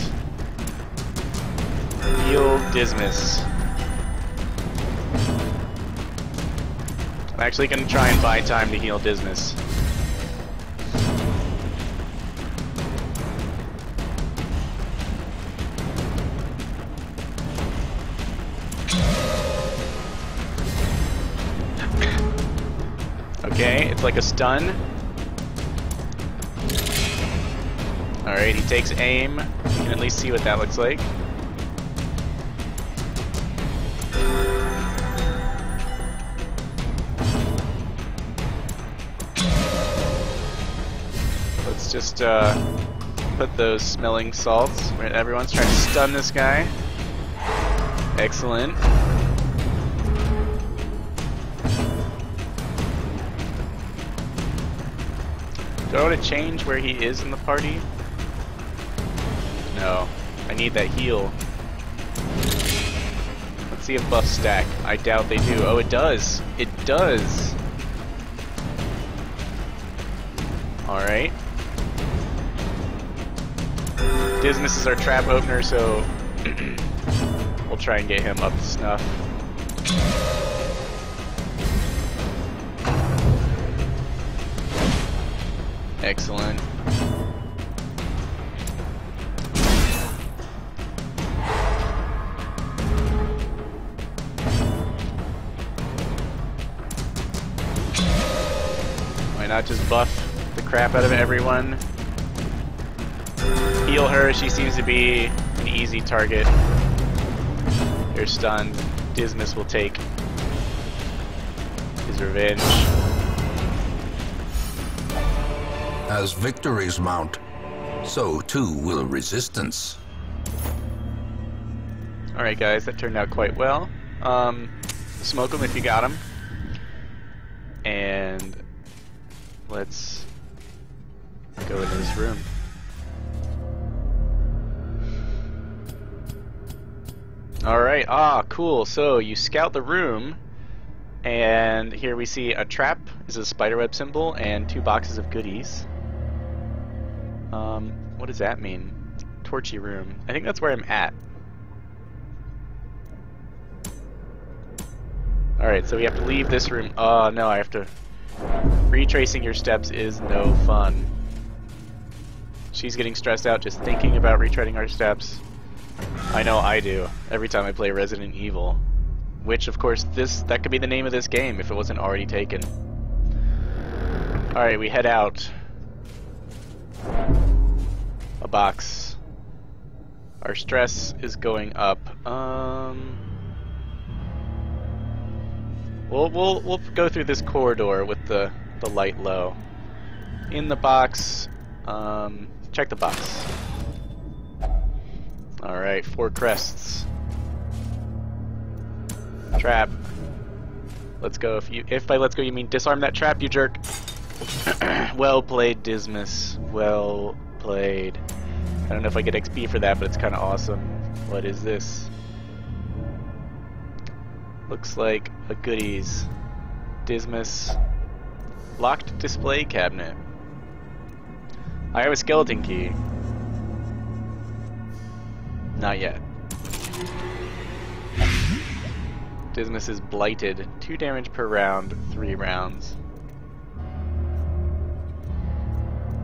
Heal Dismas. I'm actually going to try and buy time to heal Dismas. Okay, it's like a stun. Alright, he takes aim. You can at least see what that looks like. Let's just put those smelling salts. Everyone's trying to stun this guy. Excellent. Do I want to change where he is in the party? No. I need that heal. Let's see if buffs stack. I doubt they do. Oh, it does. It does. Alright. Dismas is our trap opener, so we'll try and get him up to snuff. Excellent. Why not just buff the crap out of everyone? Heal her, she seems to be an easy target. You're stunned. Dismas will take his revenge. As victories mount, so too will resistance. Alright guys, that turned out quite well. Smoke him if you got him. And let's go into this room. Alright, cool. So you scout the room, and here we see a trap is a spiderweb symbol and 2 boxes of goodies. What does that mean? Torchy room. I think that's where I'm at. Alright, so we have to leave this room. Oh no, I have to... Retracing your steps is no fun. She's getting stressed out just thinking about retreading our steps. I know I do, every time I play Resident Evil. Which, of course, that could be the name of this game if it wasn't already taken. Alright, we head out. A box. Our stress is going up. We'll go through this corridor with the light low. In the box, check the box. Alright, 4 crests. Trap. Let's go. If by let's go you mean disarm that trap, you jerk. Well played, Dismas. Well played. I don't know if I get XP for that, but it's kind of awesome. What is this? Looks like a goodies. Dismas. Locked display cabinet. I have a skeleton key. Not yet. Dismas is blighted. 2 damage per round, 3 rounds.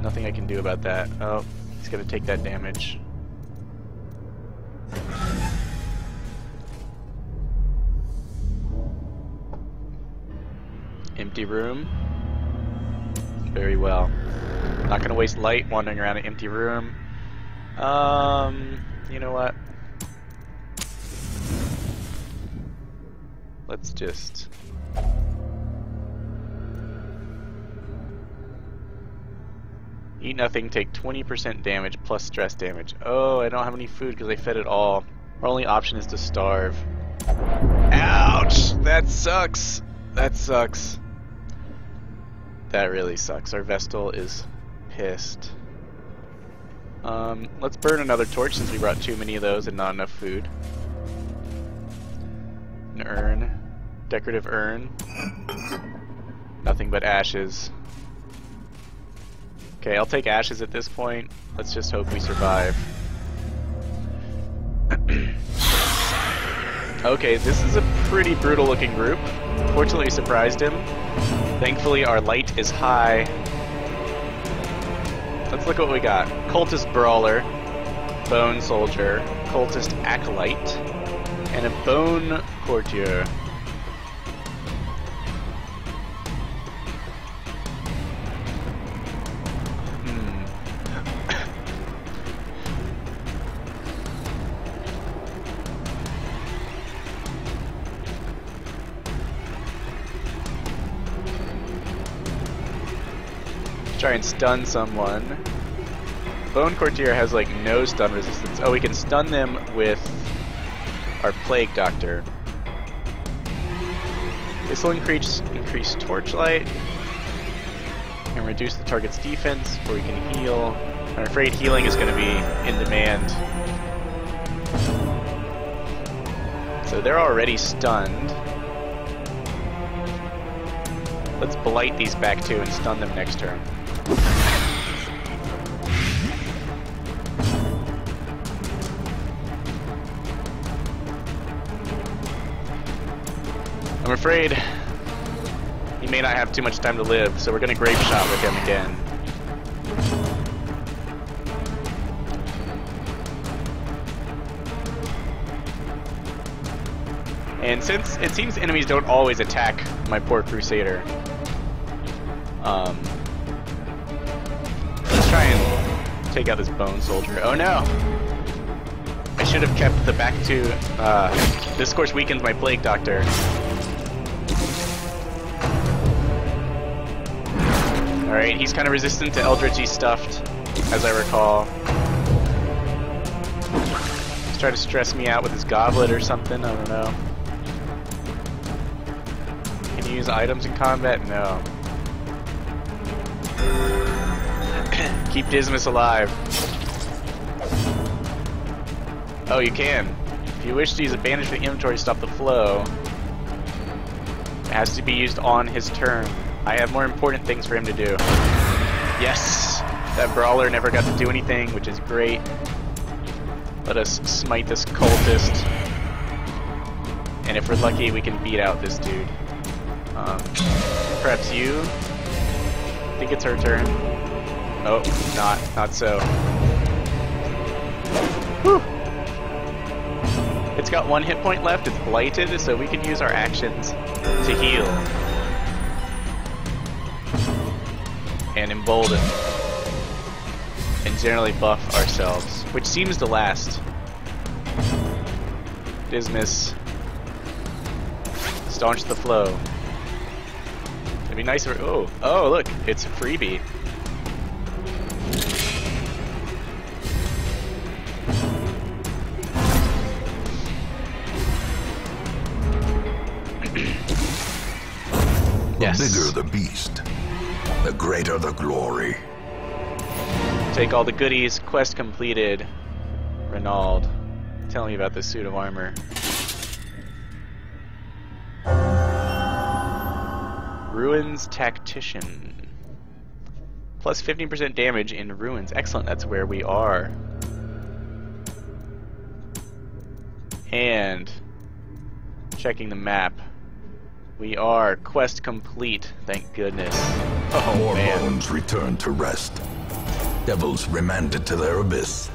Nothing I can do about that. Oh, he's gonna take that damage. Empty room. Very well. Not gonna waste light wandering around an empty room. You know what? Let's just... Eat nothing, take 20% damage plus stress damage. Oh, I don't have any food because I fed it all. Our only option is to starve. Ouch! That sucks! That sucks. That really sucks. Our Vestal is pissed. Let's burn another torch since we brought too many of those and not enough food. An urn. Decorative urn. Nothing but ashes. Okay, I'll take ashes at this point. Let's just hope we survive. Okay, this is a pretty brutal looking group. Fortunately, we surprised him. Thankfully, our light is high. Let's look at what we got. Cultist Brawler, Bone Soldier, Cultist Acolyte, and a Bone Courtier. Try and stun someone. Bone Courtier has like no stun resistance. Oh, we can stun them with our Plague Doctor. This will increase Torchlight and reduce the target's defense, or we can heal. I'm afraid healing is going to be in demand. So they're already stunned. Let's blight these back too and stun them next turn. I'm afraid he may not have too much time to live, so we're going to Grape Shot with him again. And since it seems enemies don't always attack my poor Crusader, let's try and take out this Bone Soldier. Oh no! I should have kept the back two. This of course weakens my Plague Doctor. Alright, he's kind of resistant to Eldritchy Stuffed, as I recall. He's trying to stress me out with his Goblet or something, I don't know. Can you use items in combat? No. Keep Dismas alive. Oh, you can. If you wish to use a bandage for the inventory to stop the flow, it has to be used on his turn. I have more important things for him to do. Yes! That Brawler never got to do anything, which is great. Let us smite this cultist. And if we're lucky, we can beat out this dude. Perhaps you? I think it's her turn. Oh, not so. Whew. It's got 1 hit point left, it's blighted, so we can use our actions to heal. And embolden. And generally buff ourselves, which seems to last. Dismas. Staunch the flow. It'd be nice if oh look, it's a freebie. Yes. The bigger the beast, the greater the glory. Take all the goodies, quest completed. Renaud, tell me about this suit of armor. Ruins Tactician. Plus 15% damage in Ruins. Excellent, that's where we are. And checking the map. We are quest complete, thank goodness. Oh, more man. bones return to rest. Devils remanded to their abyss.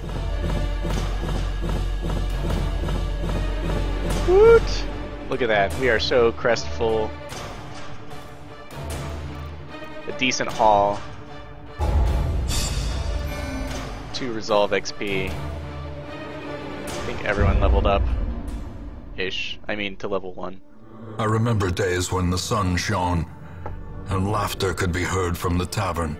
Woot! Look at that, we are so crestful. A decent haul. 2 resolve XP. I think everyone leveled up. Ish. I mean, to level 1. I remember days when the sun shone and laughter could be heard from the tavern.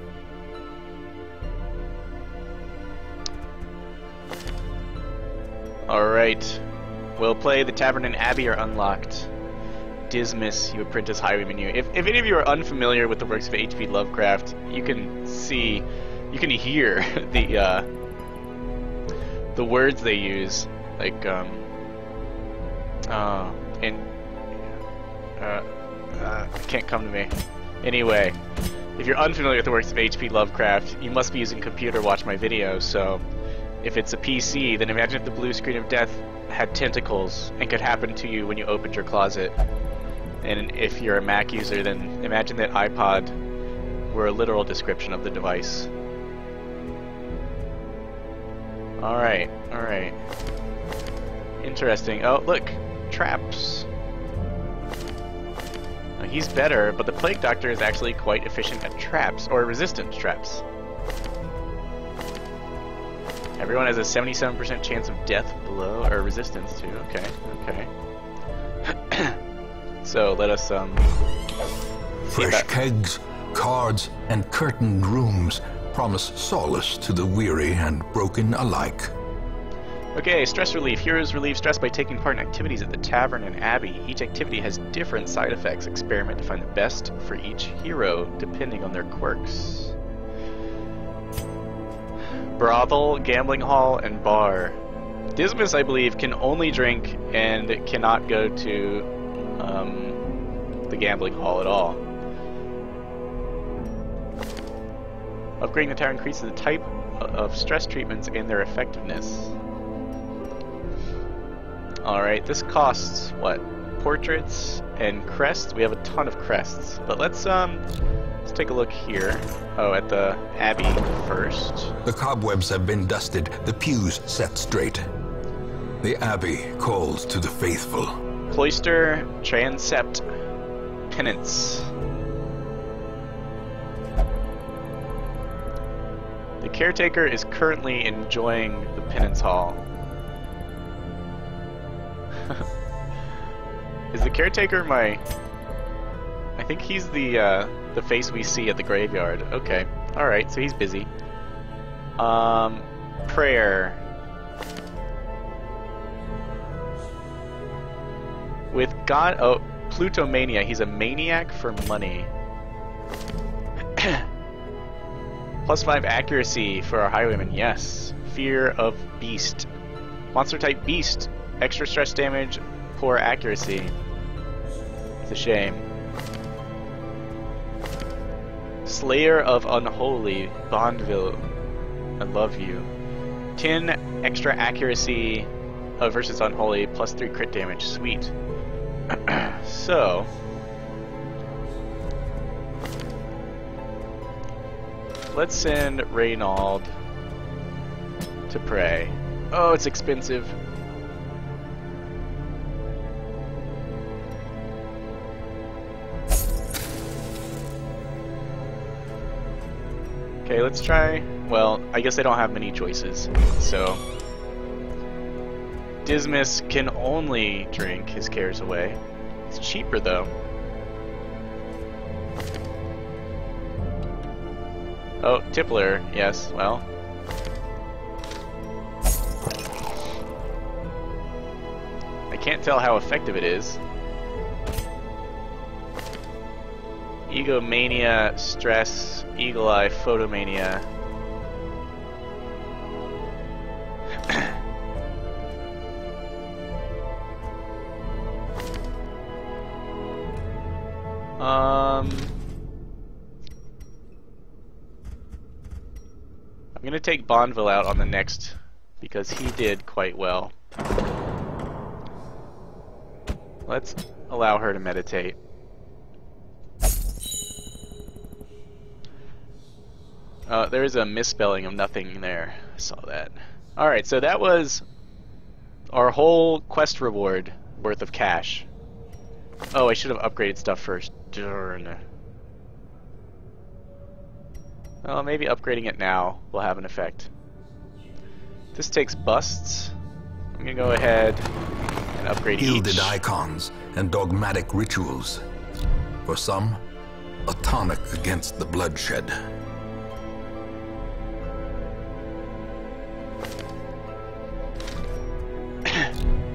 Alright. We'll play the Tavern and Abbey are unlocked. Dismas, you apprentice highwayman you. If any of you are unfamiliar with the works of H.P. Lovecraft, you can see, you can hear the words they use, like can't come to me. Anyway, if you're unfamiliar with the works of H.P. Lovecraft, you must be using a computer to watch my videos. So, if it's a PC, then imagine if the blue screen of death had tentacles and could happen to you when you opened your closet. And if you're a Mac user, then imagine that iPod were a literal description of the device. Alright, alright. Interesting. Oh, look! Traps. Now, he's better, but the Plague Doctor is actually quite efficient at traps, or resistant traps. Everyone has a 77% chance of death below, or resistance to. Okay, okay. So let us fresh kegs, cards, and curtained rooms promise solace to the weary and broken alike. Okay, stress relief. Heroes relieve stress by taking part in activities at the tavern and abbey. Each activity has different side effects. Experiment to find the best for each hero, depending on their quirks. Brothel, gambling hall, and bar. Dismas, I believe, can only drink and cannot go to the gambling hall at all. Upgrading the tower increases the type of stress treatments and their effectiveness. Alright, this costs what? Portraits and crests? We have a ton of crests. But let's take a look here. Oh, at the abbey first. The cobwebs have been dusted, the pews set straight. The abbey calls to the faithful. Cloister, transept, penance. The caretaker is currently enjoying the penance hall. Is the caretaker my... I think he's the face we see at the graveyard. Okay. Alright, so he's busy. Prayer. With God... Oh, Plutomania. He's a maniac for money. +5 accuracy for our highwayman. Yes. Fear of beast. Monster type beast. Extra stress damage. Poor accuracy. It's a shame. Slayer of Unholy. Bondville. I love you. 10 extra accuracy versus Unholy. +3 crit damage. Sweet. So... let's send Reynald to pray. Oh, it's expensive. Okay, let's try... well, I guess I don't have many choices, so... Dismas can only drink his cares away. It's cheaper, though. Oh, Tippler, yes, well. I can't tell how effective it is. Egomania, stress, eagle eye, photomania. I'm gonna take Bonneville out on the next because he did quite well. Let's allow her to meditate. There is a misspelling of nothing there. I saw that. Alright, so that was our whole quest reward worth of cash. Oh, I should have upgraded stuff first. Darn. Well, maybe upgrading it now will have an effect. This takes busts. I'm gonna go ahead and upgrade Gilded each. icons and dogmatic rituals. For some, a tonic against the bloodshed.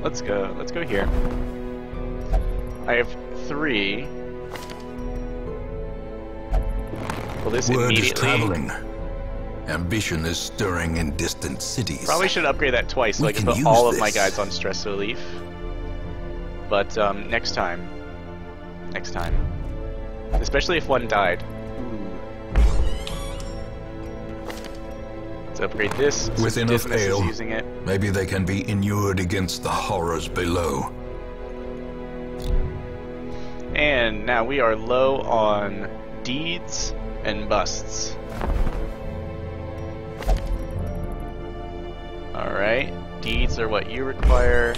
Let's go here. I have 3. Well, this Word immediately... is traveling. Ambition is stirring in distant cities. Probably should upgrade that twice so We I can can put use all of my this. guys on stress relief. But next time. Next time. Especially if one died. Let's upgrade this. With enough Dismas is ale, using it. maybe they can be inured against the horrors below. And now we are low on deeds and busts. Alright, deeds are what you require.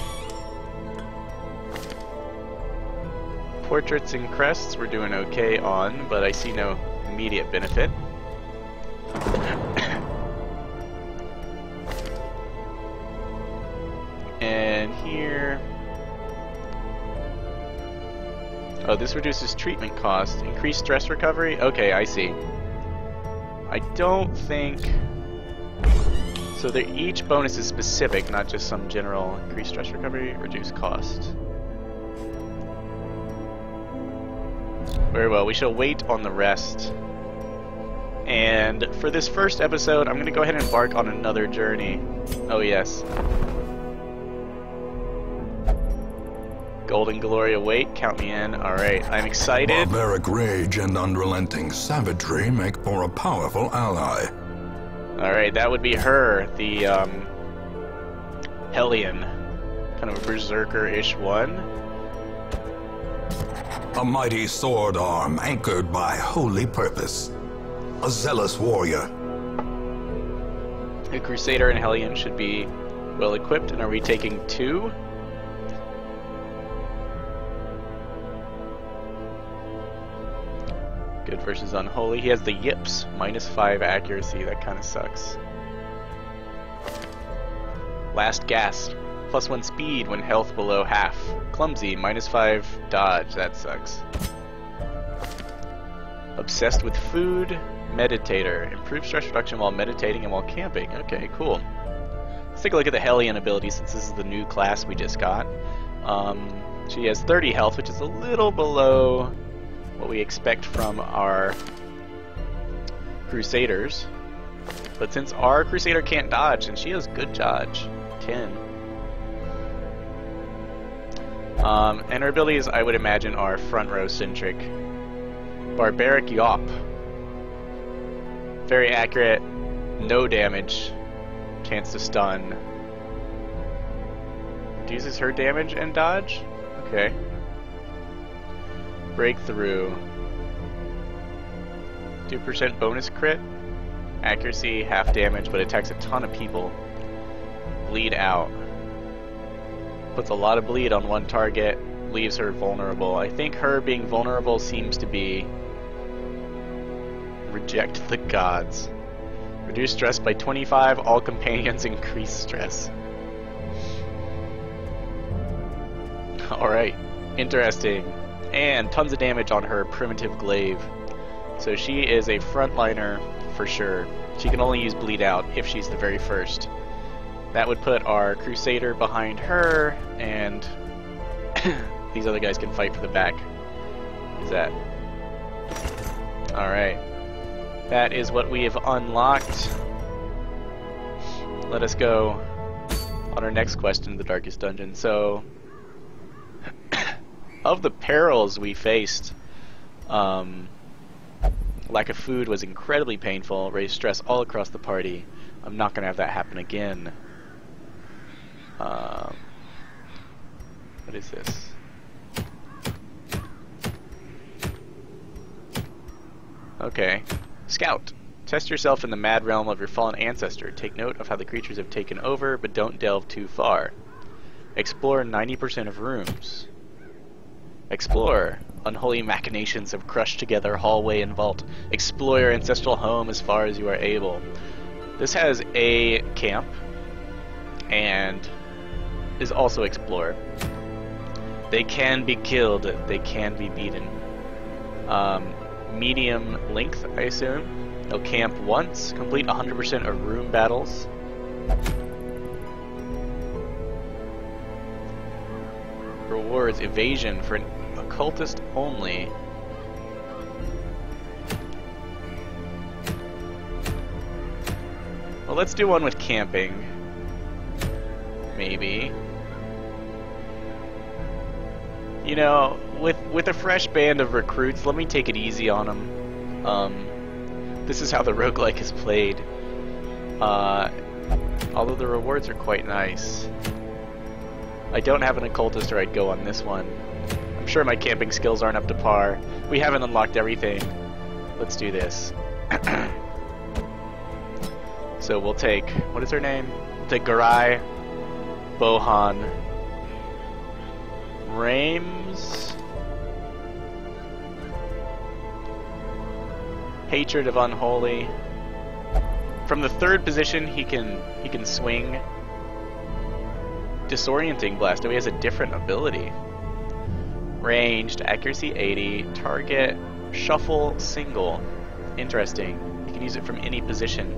Portraits and crests we're doing okay on, but I see no immediate benefit. And here... oh, this reduces treatment cost. Increased stress recovery? Okay, I see. I don't think... So each bonus is specific, not just some general increased stress recovery, reduce cost. Very well, we shall wait on the rest. And for this first episode, I'm going to go ahead and embark on another journey. Oh yes. Golden glory await, count me in. Alright, I'm excited. Barbaric rage and unrelenting savagery make for a powerful ally. Alright, that would be her, the Hellion. Kind of a berserker-ish one. A mighty sword arm anchored by holy purpose. A zealous warrior. A Crusader and Hellion should be well equipped, and are we taking 2? Good versus Unholy. He has the Yips, -5 accuracy. That kind of sucks. Last Gasp, +1 speed when health below half. Clumsy, -5 dodge. That sucks. Obsessed with food. Meditator, improve stress reduction while meditating and while camping. Okay, cool. Let's take a look at the Hellion ability since this is the new class we just got. She has 30 health, which is a little below what we expect from our Crusaders. But since our Crusader can't dodge, and she has good dodge, 10. And her abilities, I would imagine, are front row centric. Barbaric Yawp. Very accurate, no damage, chance to stun. Reduces her damage and dodge? Okay. Breakthrough. 2% bonus crit. Accuracy, half damage, but attacks a ton of people. Bleed out. Puts a lot of bleed on one target, leaves her vulnerable. I think her being vulnerable seems to be reject the gods. Reduce stress by 25, all companions increase stress. Alright, interesting. And tons of damage on her primitive glaive. So she is a frontliner for sure. She can only use bleed out if she's the very first. That would put our Crusader behind her, and these other guys can fight for the back. What is that? Alright. That is what we have unlocked. Let us go on our next quest in the Darkest Dungeon. So, of the perils we faced, lack of food was incredibly painful, raised stress all across the party. I'm not going to have that happen again. What is this? Okay. Scout. Test yourself in the mad realm of your fallen ancestor. Take note of how the creatures have taken over, but don't delve too far. Explore 90% of rooms. Explore. Unholy machinations have crushed together hallway and vault. Explore your ancestral home as far as you are able. This has a camp and is also explore. They can be killed. They can be beaten. Medium length, I assume. They'll camp once. Complete 100% of room battles. Rewards evasion for an occultist only. Well, let's do one with camping. Maybe. You know, with a fresh band of recruits, let me take it easy on them. This is how the roguelike is played. Although the rewards are quite nice. I don't have an occultist, or I'd go on this one. I'm sure my camping skills aren't up to par. We haven't unlocked everything. Let's do this. So we'll take, what is her name? We'll take Garai, Bohan, Rames, Hatred of Unholy. From the third position, he can swing Disorienting Blast. Oh, he has a different ability. Ranged, accuracy 80, target, shuffle, single. Interesting. You can use it from any position.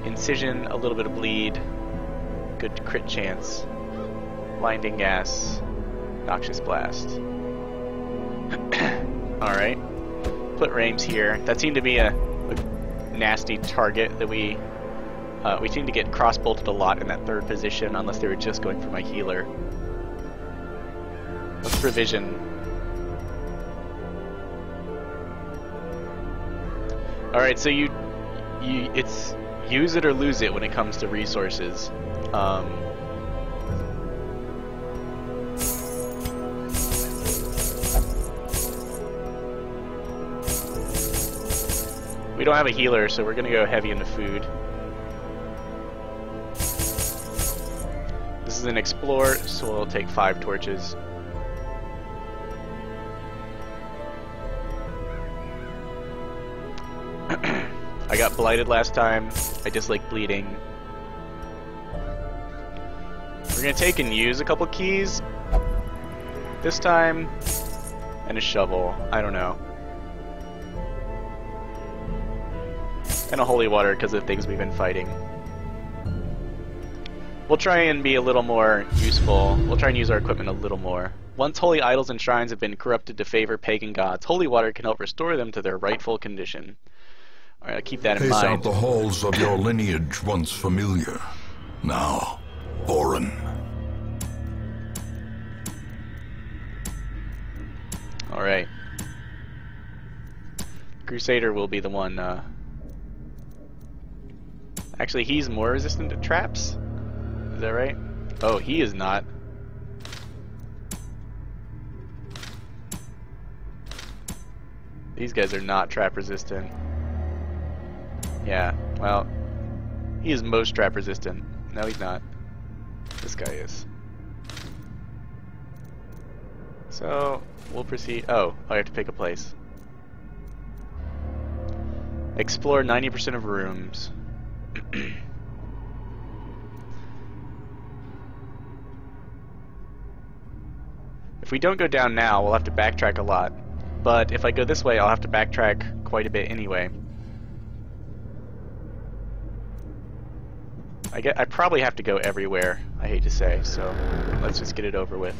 Incision, a little bit of bleed. Good crit chance. Blinding gas. Noxious blast. Alright. Put Rames here. That seemed to be a nasty target that we seem to get cross-bolted a lot in that third position, unless they were just going for my healer. Let's provision. Alright, so it's use it or lose it when it comes to resources. We don't have a healer, so we're gonna go heavy into food. This is an explore, so we'll take 5 torches. I got blighted last time. I dislike bleeding. We're gonna take and use a couple keys this time, and a shovel. I don't know. And a holy water because of the things we've been fighting. We'll try and be a little more useful. We'll try and use our equipment a little more. Once holy idols and shrines have been corrupted to favor pagan gods, holy water can help restore them to their rightful condition. Alright, I'll keep that in mind. Pace out the halls of your lineage once familiar, now foreign. Alright. Crusader will be the one, Actually, he's more resistant to traps? Is that right? Oh, he is not. These guys are not trap resistant. Yeah, well, he is most trap resistant. No, he's not. This guy is. So, we'll proceed. Oh, I have to pick a place. Explore 90% of rooms. If we don't go down now, we'll have to backtrack a lot. But if I go this way, I'll have to backtrack quite a bit anyway. I probably have to go everywhere, I hate to say, so let's just get it over with.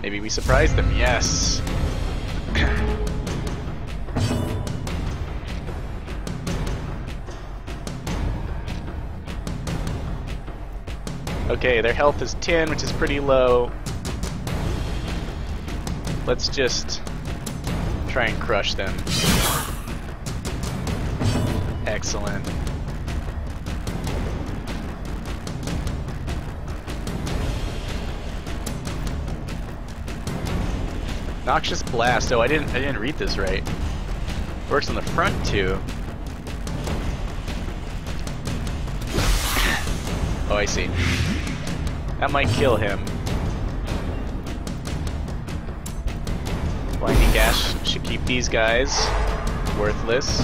Maybe we surprise them, yes! Okay, their health is 10, which is pretty low. Let's just try and crush them. Excellent. Noxious blast. Oh, I didn't read this right. Works on the front too. Oh, I see. That might kill him. Blinding gas should keep these guys worthless.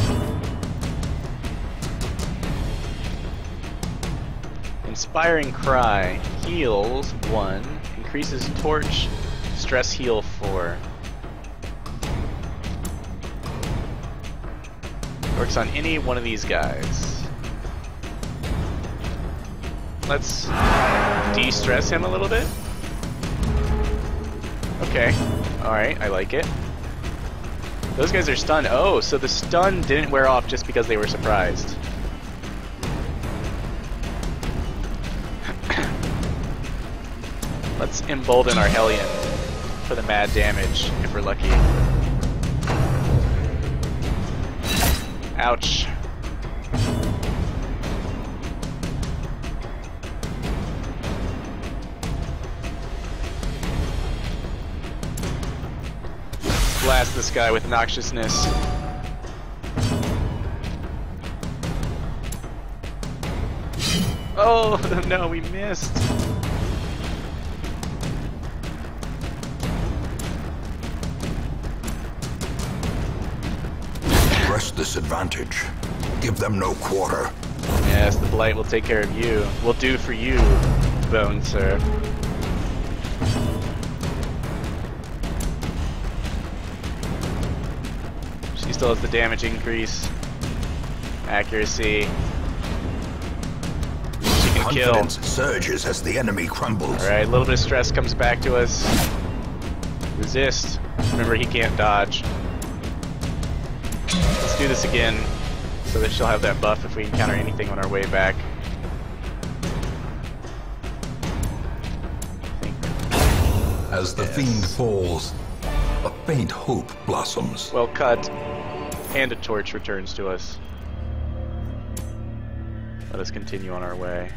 Inspiring cry heals 1, increases torch, stress heal 4. Works on any one of these guys. Let's de-stress him a little bit. Okay. Alright, I like it. Those guys are stunned. Oh, so the stun didn't wear off just because they were surprised. Let's embolden our Hellion for the mad damage, if we're lucky. Ouch. Blast this guy with noxiousness. Oh no, we missed. Press this advantage. Give them no quarter. Yes, the blight will take care of you. Will do for you, Bone Sir. He still has the damage increase. Accuracy. She can kill. Confidence surges as the enemy crumbles. Alright, a little bit of stress comes back to us. Resist. Remember, he can't dodge. Let's do this again so that she'll have that buff if we encounter anything on our way back. As the fiend falls, a faint hope blossoms. Well cut. And a torch returns to us. Let us continue on our way.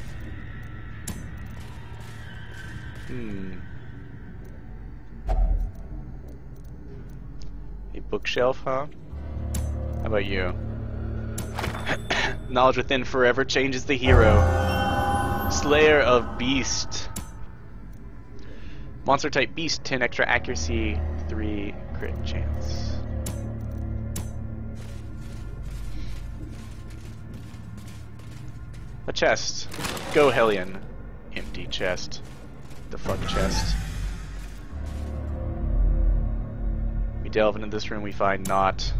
A bookshelf, huh? How about you? Knowledge within forever changes the hero. Slayer of Beast. Monster type beast, 10 extra accuracy, 3 crit chance. A chest. Go Hellion. Empty chest. The fuck chest. We delve into this room, we find naught.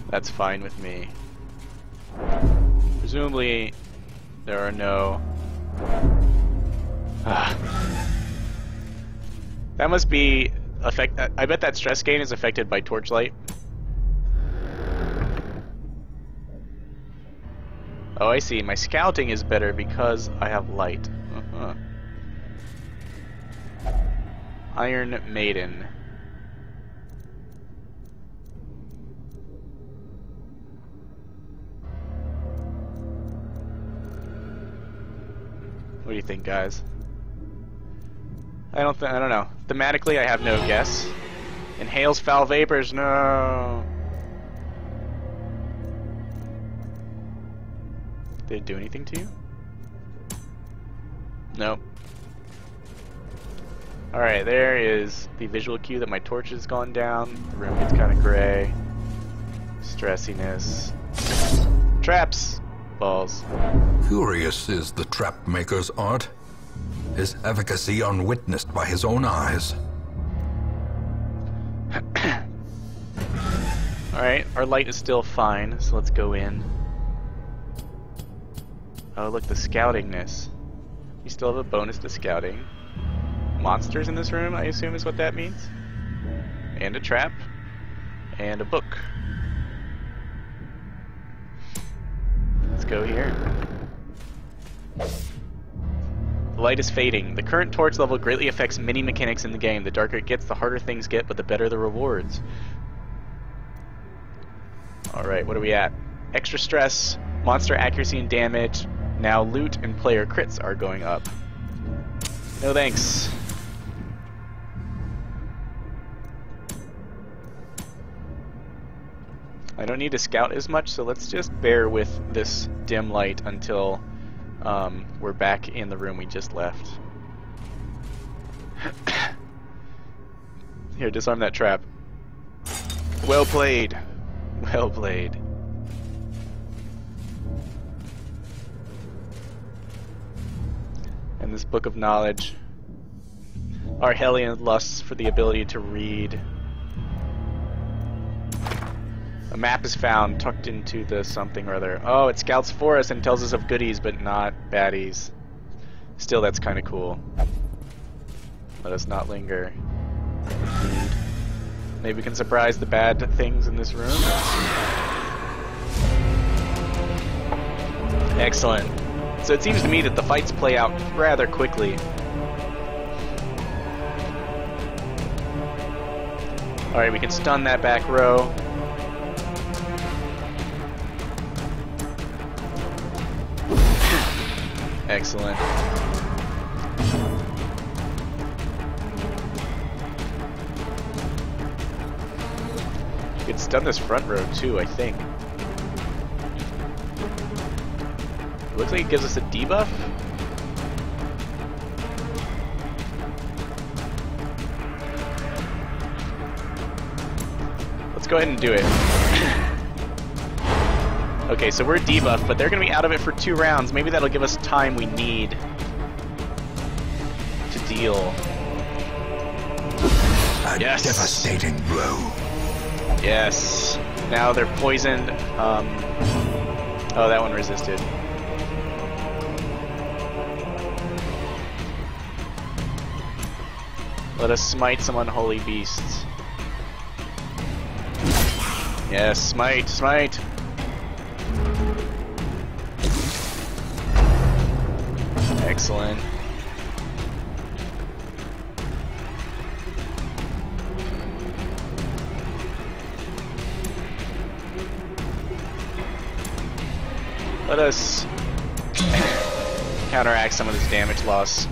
That's fine with me. Presumably, there are no... That must be... I bet that stress gain is affected by torchlight. Oh, I see. My scouting is better because I have light. Iron Maiden. What do you think, guys? I don't know. Thematically, I have no guess. Inhales foul vapors. No. Did it do anything to you? Nope. Alright, there is the visual cue that my torch has gone down. The room gets kind of gray. Stressiness. Traps! Balls. Curious is the trap maker's art. His efficacy unwitnessed by his own eyes. Alright, our light is still fine, so let's go in. Oh, look, the scoutingness. You still have a bonus to scouting. Monsters in this room, I assume is what that means. And a trap. And a book. Let's go here. The light is fading. The current torch level greatly affects many mechanics in the game. The darker it gets, the harder things get, but the better the rewards. Alright, what are we at? Extra stress, monster accuracy and damage. Now loot and player crits are going up. No thanks. I don't need to scout as much, so let's just bear with this dim light until we're back in the room we just left. Here, disarm that trap. Well played. Well played. And this book of knowledge. Our Hellion lusts for the ability to read. A map is found, tucked into the something or other. Oh, it scouts for us and tells us of goodies, but not baddies. Still, that's kind of cool. Let us not linger. Maybe we can surprise the bad things in this room. Excellent. So it seems to me that the fights play out rather quickly. Alright, we can stun that back row. Excellent. You can stun this front row too, I think. It looks like it gives us a debuff. Let's go ahead and do it. Okay, so we're debuffed, but they're going to be out of it for 2 rounds. Maybe that'll give us time we need to deal. A yes. devastating blow. Yes. Now they're poisoned. Oh, that one resisted. Let us smite some unholy beasts. Yes, smite, smite. Excellent. Let us counteract some of this damage loss.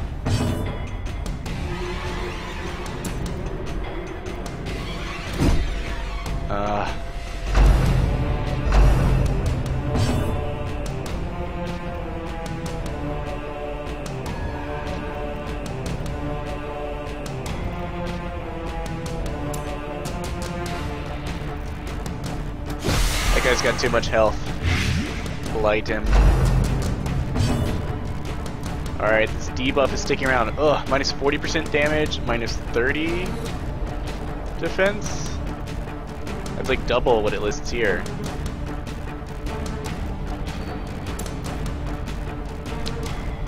That guy's got too much health. Blight him. Alright, this debuff is sticking around. Ugh, minus 40% damage, minus 30 defense? That's like double what it lists here.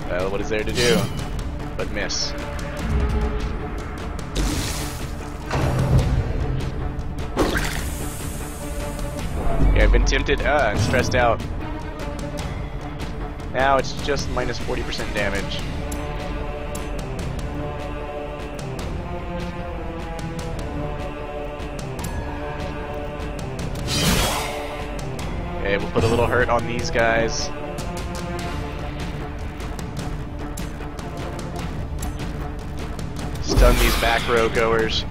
Well, what is there to do but miss? Yeah, I've been tempted and stressed out. Now it's just minus 40% damage. Okay, we'll put a little hurt on these guys. Stun these back row goers.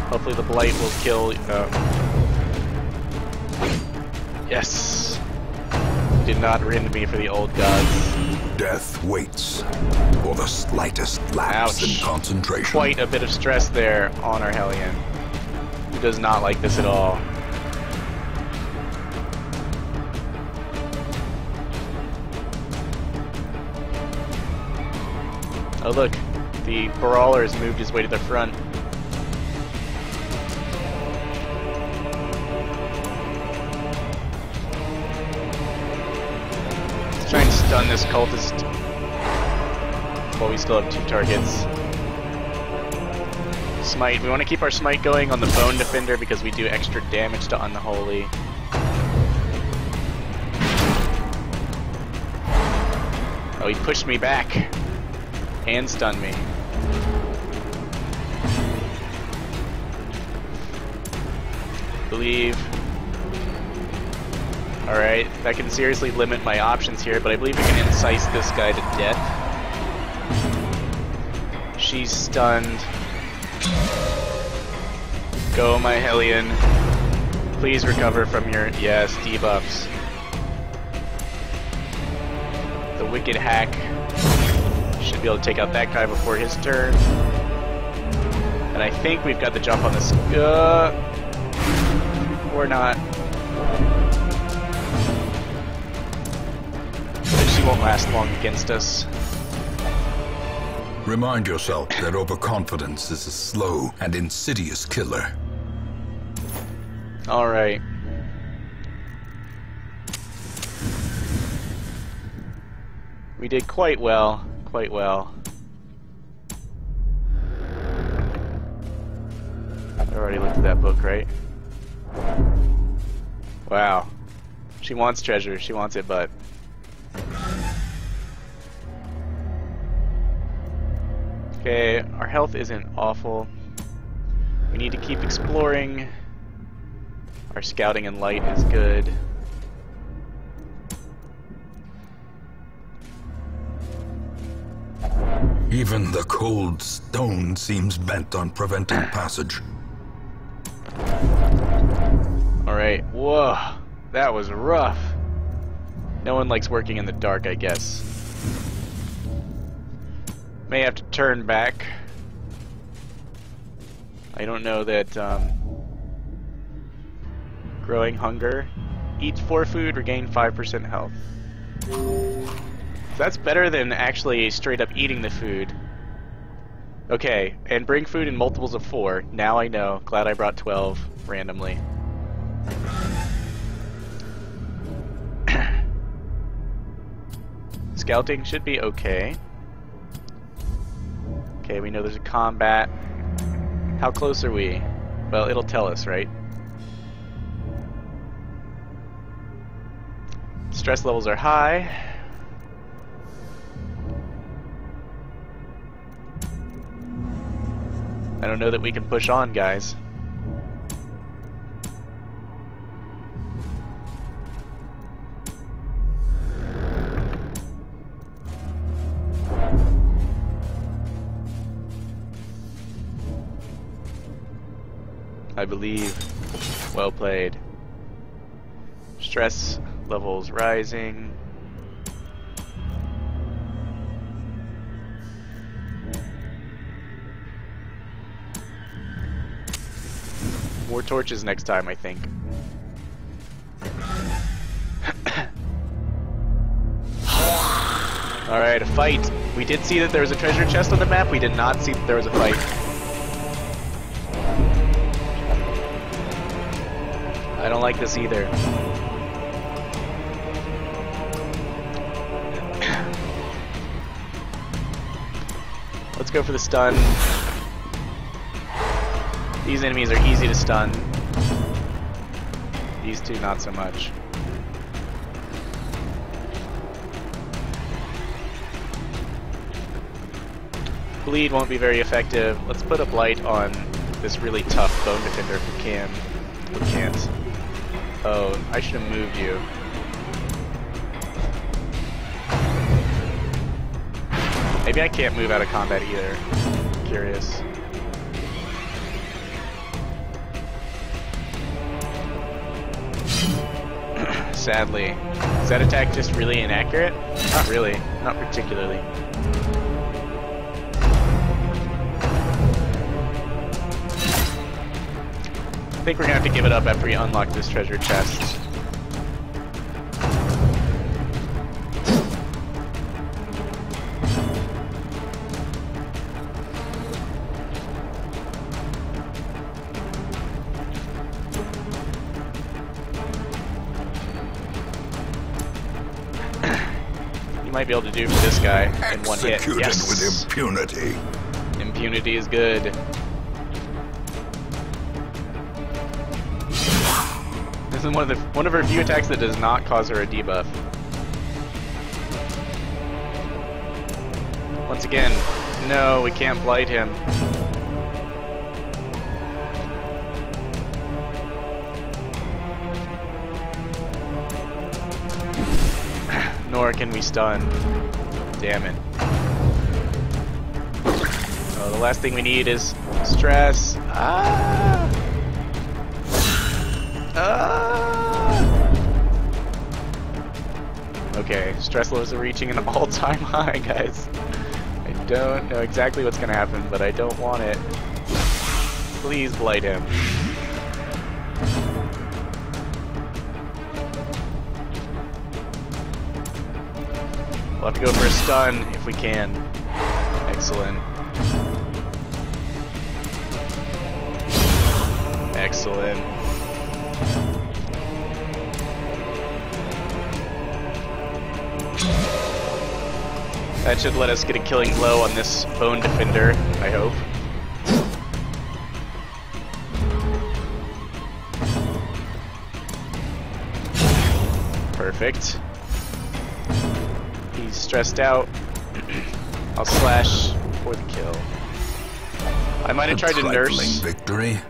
Hopefully the blight will kill. Yes! Did not rend me for the old gods. Death waits for the slightest lapse in concentration. Quite a bit of stress there on our Hellion, who does not like this at all. Oh look, the brawler has moved his way to the front. Let's try and stun this cultist while we still have 2 targets. Smite. We want to keep our smite going on the bone defender because we do extra damage to unholy. Oh, he pushed me back and stunned me. Believe. Alright, that can seriously limit my options here, but I believe we can incise this guy to death. She's stunned. Go, my Hellion. Please recover from your, yes, debuffs. The wicked hack should be able to take out that guy before his turn. And I think we've got the jump on this. Or not. But she won't last long against us. Remind yourself that overconfidence is a slow and insidious killer. Alright. We did quite well. Quite well. I already looked at that book, right? Wow. She wants treasure. She wants it, but... Okay, our health isn't awful. We need to keep exploring. Our scouting and light is good. Even the cold stone seems bent on preventing passage. Alright, whoa, that was rough. No one likes working in the dark, I guess. May have to turn back. I don't know that, growing hunger. Eat 4 food, regain 5% health. So that's better than actually straight up eating the food. Okay, and bring food in multiples of 4. Now I know. Glad I brought 12 randomly. Scouting should be okay. Okay, we know there's a combat. How close are we? Well, it'll tell us, right? Stress levels are high. I don't know that we can push on, guys. I believe. Well played. Stress levels rising. More torches next time, I think. Alright, a fight. We did see that there was a treasure chest on the map. We did not see that there was a fight. I don't like this either. Let's go for the stun. These enemies are easy to stun. These two, not so much. Bleed won't be very effective. Let's put a blight on this really tough bone defender if we can. We can't. Oh, I should have moved you. Maybe I can't move out of combat either. Curious. Sadly. Is that attack just really inaccurate? Not really. Not particularly. I think we're gonna have to give it up after we unlock this treasure chest. You might be able to do for this guy in one hit. Executed Yes! with impunity. Impunity is good. This is one of her few attacks that does not cause her a debuff. Once again, no, we can't blight him. Nor can we stun. Damn it. Oh, the last thing we need is stress. Ah! Okay, stress levels are reaching an all-time high, guys. I don't know exactly what's gonna happen, but I don't want it. Please blight him. We'll have to go for a stun if we can. Excellent. Excellent. That should let us get a killing blow on this bone defender, I hope. Perfect. He's stressed out. I'll slash for the kill. I might have tried to nurse victory,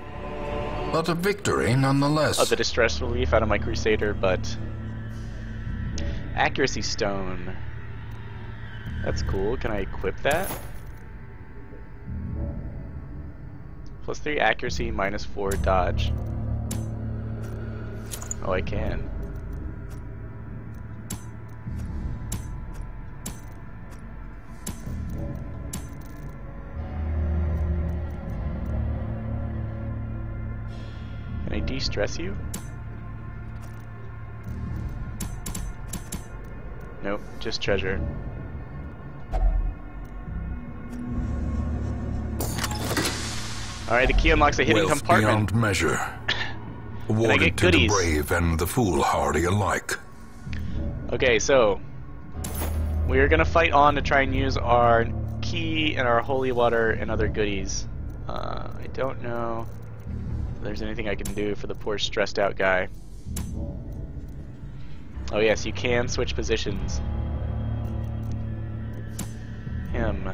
but a victory nonetheless. the distress relief out of my Crusader, but accuracy stone. That's cool. Can I equip that? +3 accuracy, -4 dodge. Oh, I can. Can I de-stress you? Nope, just treasure. Alright, the key unlocks a hidden Wealth compartment. beyond measure. And I Awarded get to the goodies. brave and the foolhardy alike. Okay, so we're gonna fight on to try and use our key and our holy water and other goodies. I don't know if there's anything I can do for the poor stressed out guy. Oh yes, you can switch positions. Him.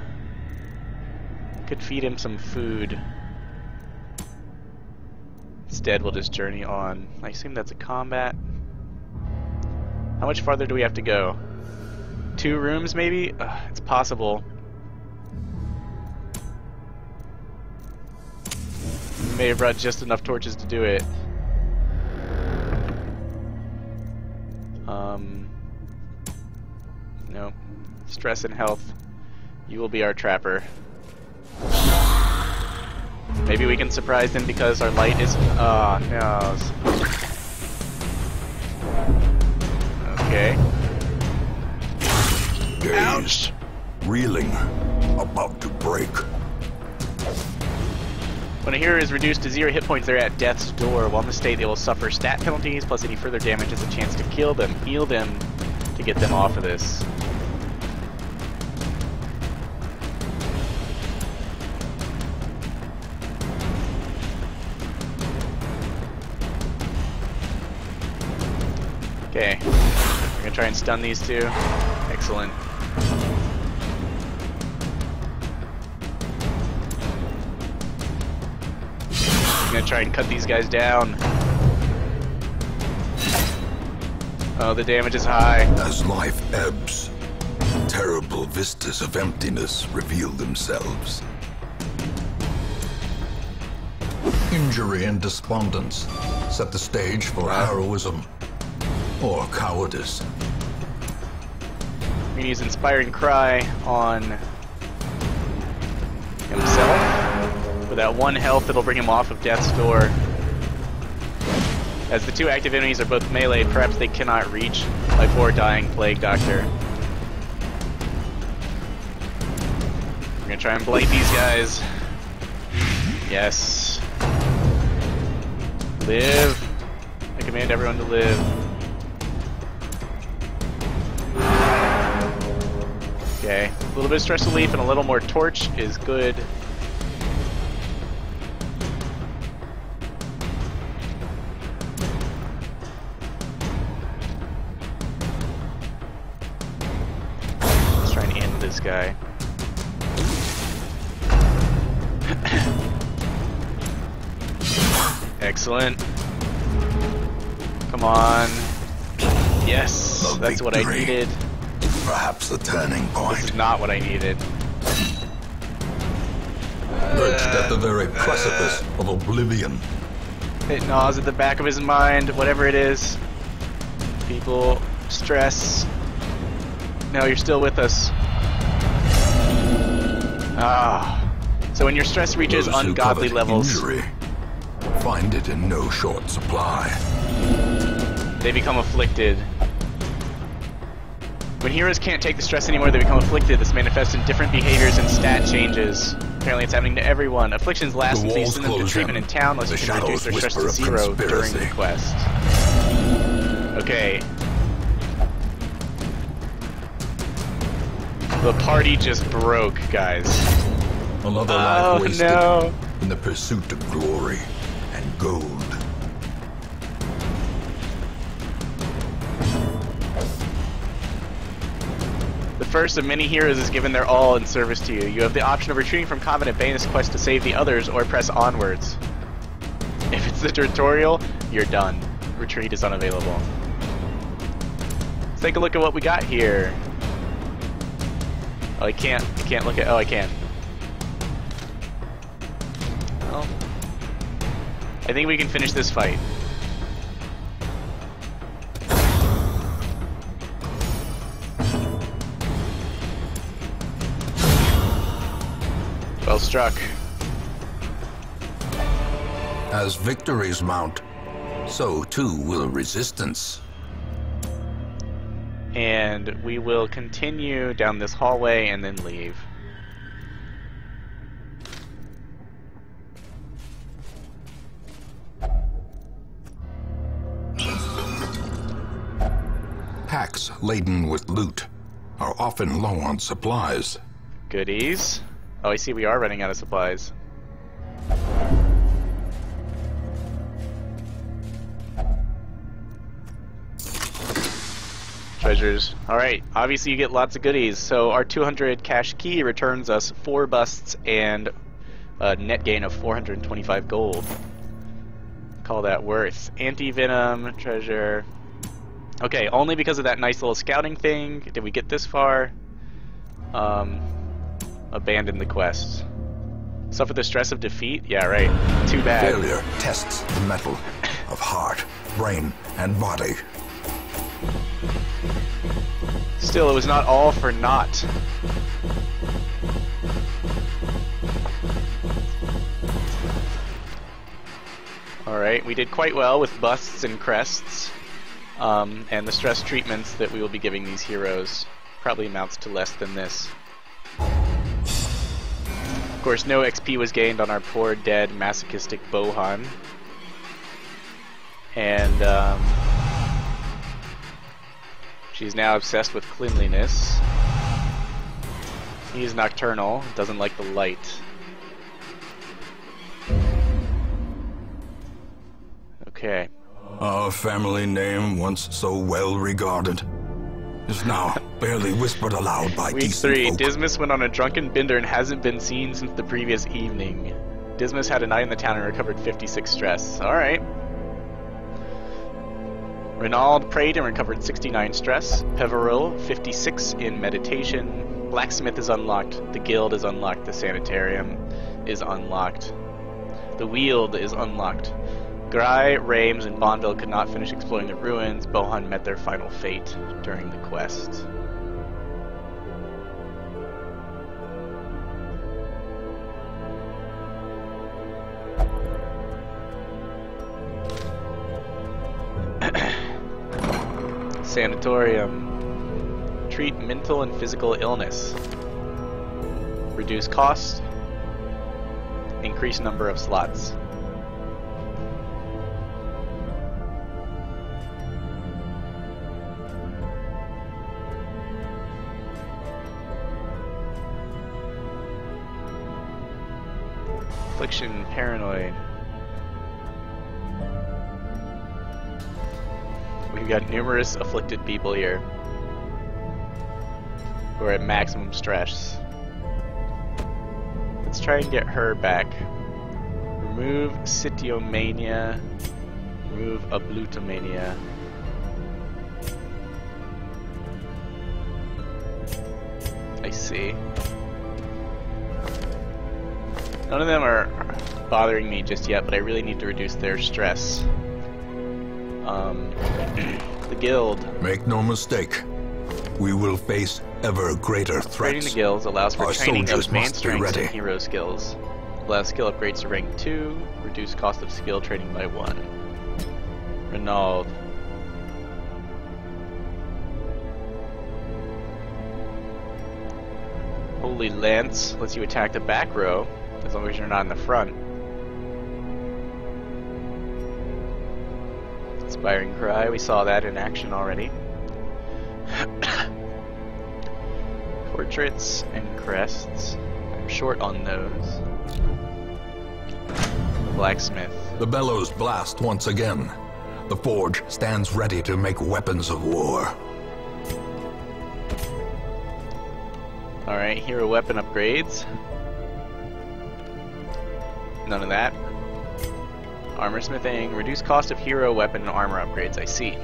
Could feed him some food. Instead, we'll just journey on. I assume that's a combat. How much farther do we have to go? 2 rooms, maybe? It's possible. We may have brought just enough torches to do it. No. Stress and health. You will be our trapper. Maybe we can surprise them because our light is... Oh, no. Okay. Ouch! Reeling, about to break. When a hero is reduced to 0 hit points, they're at death's door. While in this state, they will suffer stat penalties, plus any further damage is a chance to kill them, heal them, to get them off of this. Okay, we're gonna try and stun these two. Excellent. I'm gonna try and cut these guys down. Oh, the damage is high. As life ebbs, terrible vistas of emptiness reveal themselves. Injury and despondence set the stage for heroism or cowardice. We're gonna use Inspiring Cry on himself. With that 1 health, it'll bring him off of Death's Door. As the 2 active enemies are both melee, perhaps they cannot reach my poor dying Plague Doctor. We're gonna try and blight these guys. Yes. Live. I command everyone to live. Okay, a little bit of stress relief and a little more torch is good. Let's try and end this guy. Excellent. Come on. Yes, that's what I needed. Perhaps the turning point. This is not what I needed. Perched at the very precipice of oblivion. It gnaws at the back of his mind, whatever it is. People, stress. No, you're still with us. Ah. So when your stress reaches Those who ungodly covet levels, injury find it in no short supply. they become afflicted. When heroes can't take the stress anymore, they become afflicted. This manifests in different behaviors and stat changes. Apparently it's happening to everyone. Afflictions last until you send them to treatment in town, unless you can reduce their stress to 0 during the quest. Okay. The party just broke, guys. Another life wasted no. in the pursuit of glory and gold. The first of many heroes is given their all in service to you. You have the option of retreating from combat and abandon this quest to save the others, or press onwards. If it's the tutorial, you're done. Retreat is unavailable. Let's take a look at what we got here. Oh, I can't look at... Oh, I can. Well, I think we can finish this fight. Well struck. As victories mount, so too will resistance. And we will continue down this hallway and then leave. packs laden with loot are often low on supplies. Goodies. Oh, I see we are running out of supplies. Treasures. Alright, obviously you get lots of goodies. So our 200 cash key returns us 4 busts and a net gain of 425 gold. Call that worth. Anti-venom, treasure. Okay, only because of that nice little scouting thing did we get this far. Abandon the quest. Suffer the stress of defeat? Yeah, right. Too bad. Failure tests the mettle of heart, brain, and body. Still, it was not all for naught. Alright, we did quite well with busts and crests. And the stress treatments that we will be giving these heroes probably amounts to less than this. Of course, no XP was gained on our poor, dead, masochistic Bohan. And, she's now obsessed with cleanliness. He is nocturnal, doesn't like the light. Okay. Our family name, once so well regarded, is now barely whispered aloud by Week decent 3. folk. Dismas went on a drunken bender and hasn't been seen since the previous evening. Dismas had a night in the town and recovered 56 stress. Alright. Renaud prayed and recovered 69 stress. Peril, 56 in meditation. Blacksmith is unlocked. The guild is unlocked. The sanitarium is unlocked. The Weald is unlocked. Grai, Rames, and Bondville could not finish exploring the ruins. Bohan met their final fate during the quest. Sanatorium. Treat mental and physical illness. Reduce cost. Increase number of slots. Affliction, paranoid. We've got numerous afflicted people here who are at maximum stress. Let's try and get her back. Remove Sitiomania. Remove Ablutomania. I see. None of them are bothering me just yet, but I really need to reduce their stress. The guild. Make no mistake, we will face ever greater threats. Training the guilds allows for Our training soldiers of man must be strengths ready. and hero skills. Allows skill upgrades to rank 2. Reduce cost of skill training by 1. Renaud. Holy Lance lets you attack the back row, as long as you're not in the front. Inspiring Cry, we saw that in action already. Portraits and crests. I'm short on those. Blacksmith. The bellows blast once again. The forge stands ready to make weapons of war. Alright, hero weapon upgrades. None of that. Armor smithing. Reduce cost of hero weapon and armor upgrades. I see.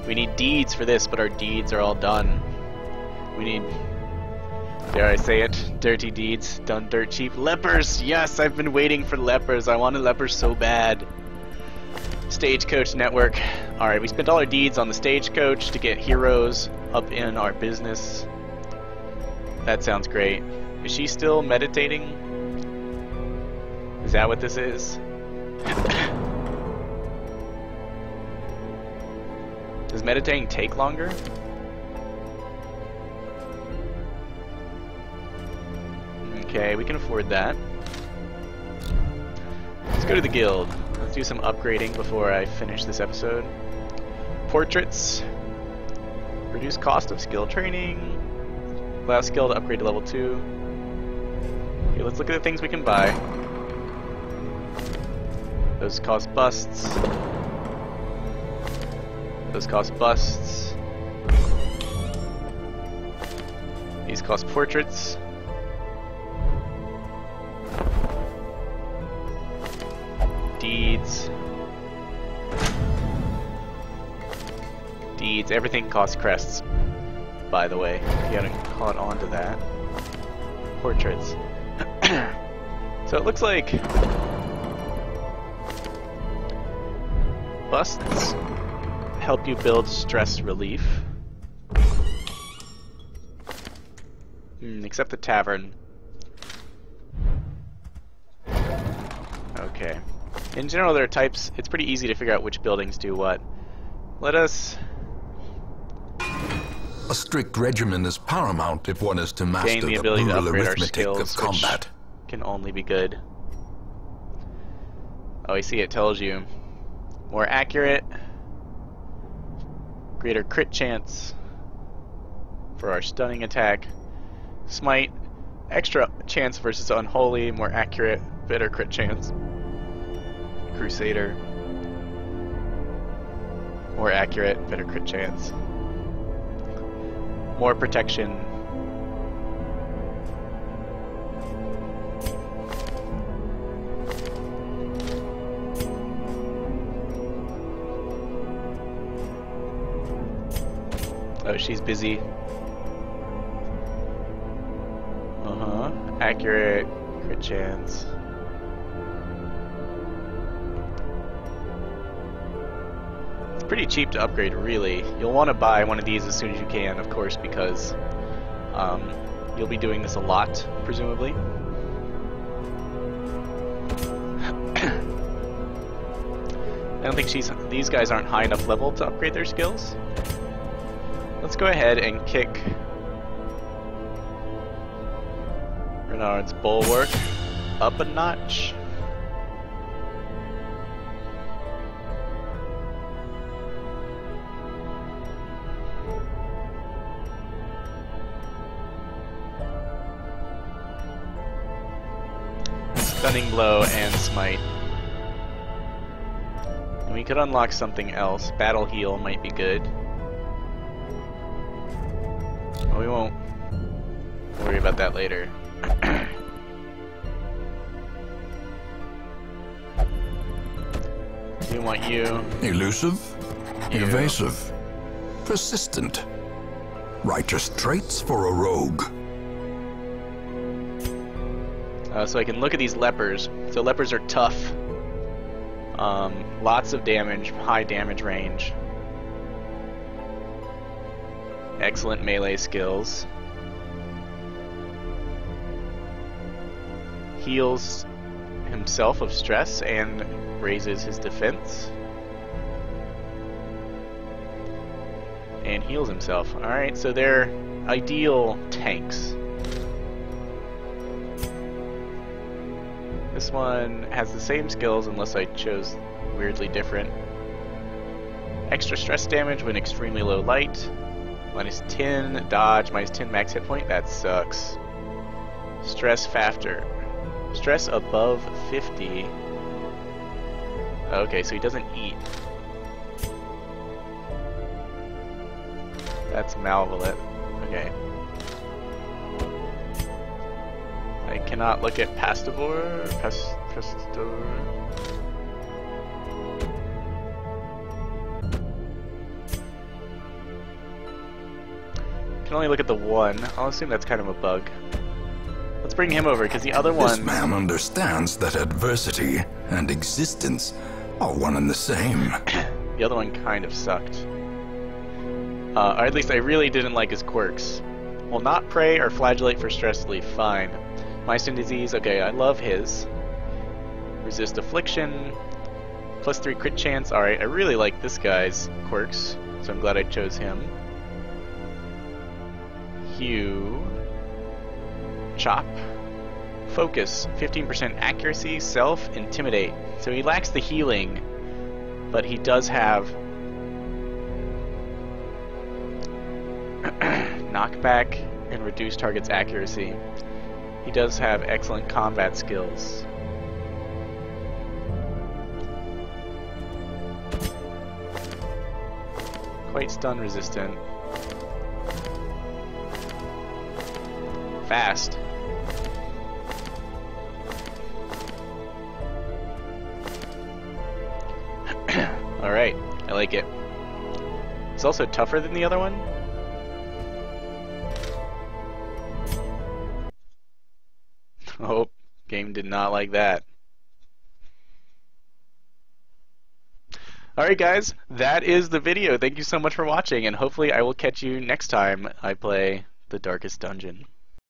We need deeds for this, but our deeds are all done. We need, dare I say it, dirty deeds done dirt cheap. Lepers! Yes, I've been waiting for lepers. I wanted lepers so bad. Stagecoach network. Alright, we spent all our deeds on the stagecoach to get heroes up in our business. That sounds great. Is she still meditating? Is that what this is? Does meditating take longer? Okay, we can afford that. Let's go to the guild. Let's do some upgrading before I finish this episode. Portraits. Reduce cost of skill training. Allow skill to upgrade to level 2. Okay, let's look at the things we can buy. Those cost busts. Those cost busts. These cost portraits. Deeds. Deeds. Everything costs crests, by the way, if you haven't caught on to that. Portraits. So it looks like busts help you build stress relief. Except the tavern. Okay. In general, there are types. It's pretty easy to figure out which buildings do what. Let us A strict regimen is paramount if one is to master gain the the ability to brutal upgrade our arithmetic skills, of combat. which can only be good. Oh, I see. It tells you more accurate, greater crit chance for our stunning attack. Smite, extra chance versus unholy, more accurate, better crit chance. Crusader, more accurate, better crit chance. More protection. Oh, she's busy. Accurate, crit chance. It's pretty cheap to upgrade, really. You'll want to buy one of these as soon as you can, of course, because you'll be doing this a lot, presumably. I don't think these guys aren't high enough level to upgrade their skills. Let's go ahead and kick Renard's Bulwark up a notch. Stunning Blow and Smite. And we could unlock something else. Battle Heal might be good. We won't worry about that later. We want you. Elusive, You. evasive, persistent. Righteous traits for a rogue. So I can look at these lepers. So lepers are tough. Lots of damage, high damage range. Excellent melee skills. Heals himself of stress and raises his defense. And heals himself. Alright, so they're ideal tanks. This one has the same skills unless I chose weirdly different. Extra stress damage when extremely low light. Minus 10 dodge, minus 10 max hit point. That sucks. Stress factor. Stress above 50. Okay, so he doesn't eat. That's malevolent. Okay. I cannot look at Pastivore. Pastor. Can only look at the one. I'll assume that's kind of a bug. Let's bring him over, because the other one... This man understands that adversity and existence are one and the same. The other one kind of sucked. Or at least I really didn't like his quirks. Will not pray or flagellate for stress relief. Fine. Mycin disease. Okay, I love his. Resist affliction. Plus 3 crit chance. Alright, I really like this guy's quirks, so I'm glad I chose him. Hue. Chop. Focus. 15% accuracy. Self. Intimidate. So he lacks the healing, but he does have knockback and reduce target's accuracy. He does have excellent combat skills. Quite stun resistant. Fast. Alright, I like it. It's also tougher than the other one. Oh, game did not like that. Alright guys, that is the video. Thank you so much for watching, and hopefully I will catch you next time I play The Darkest Dungeon.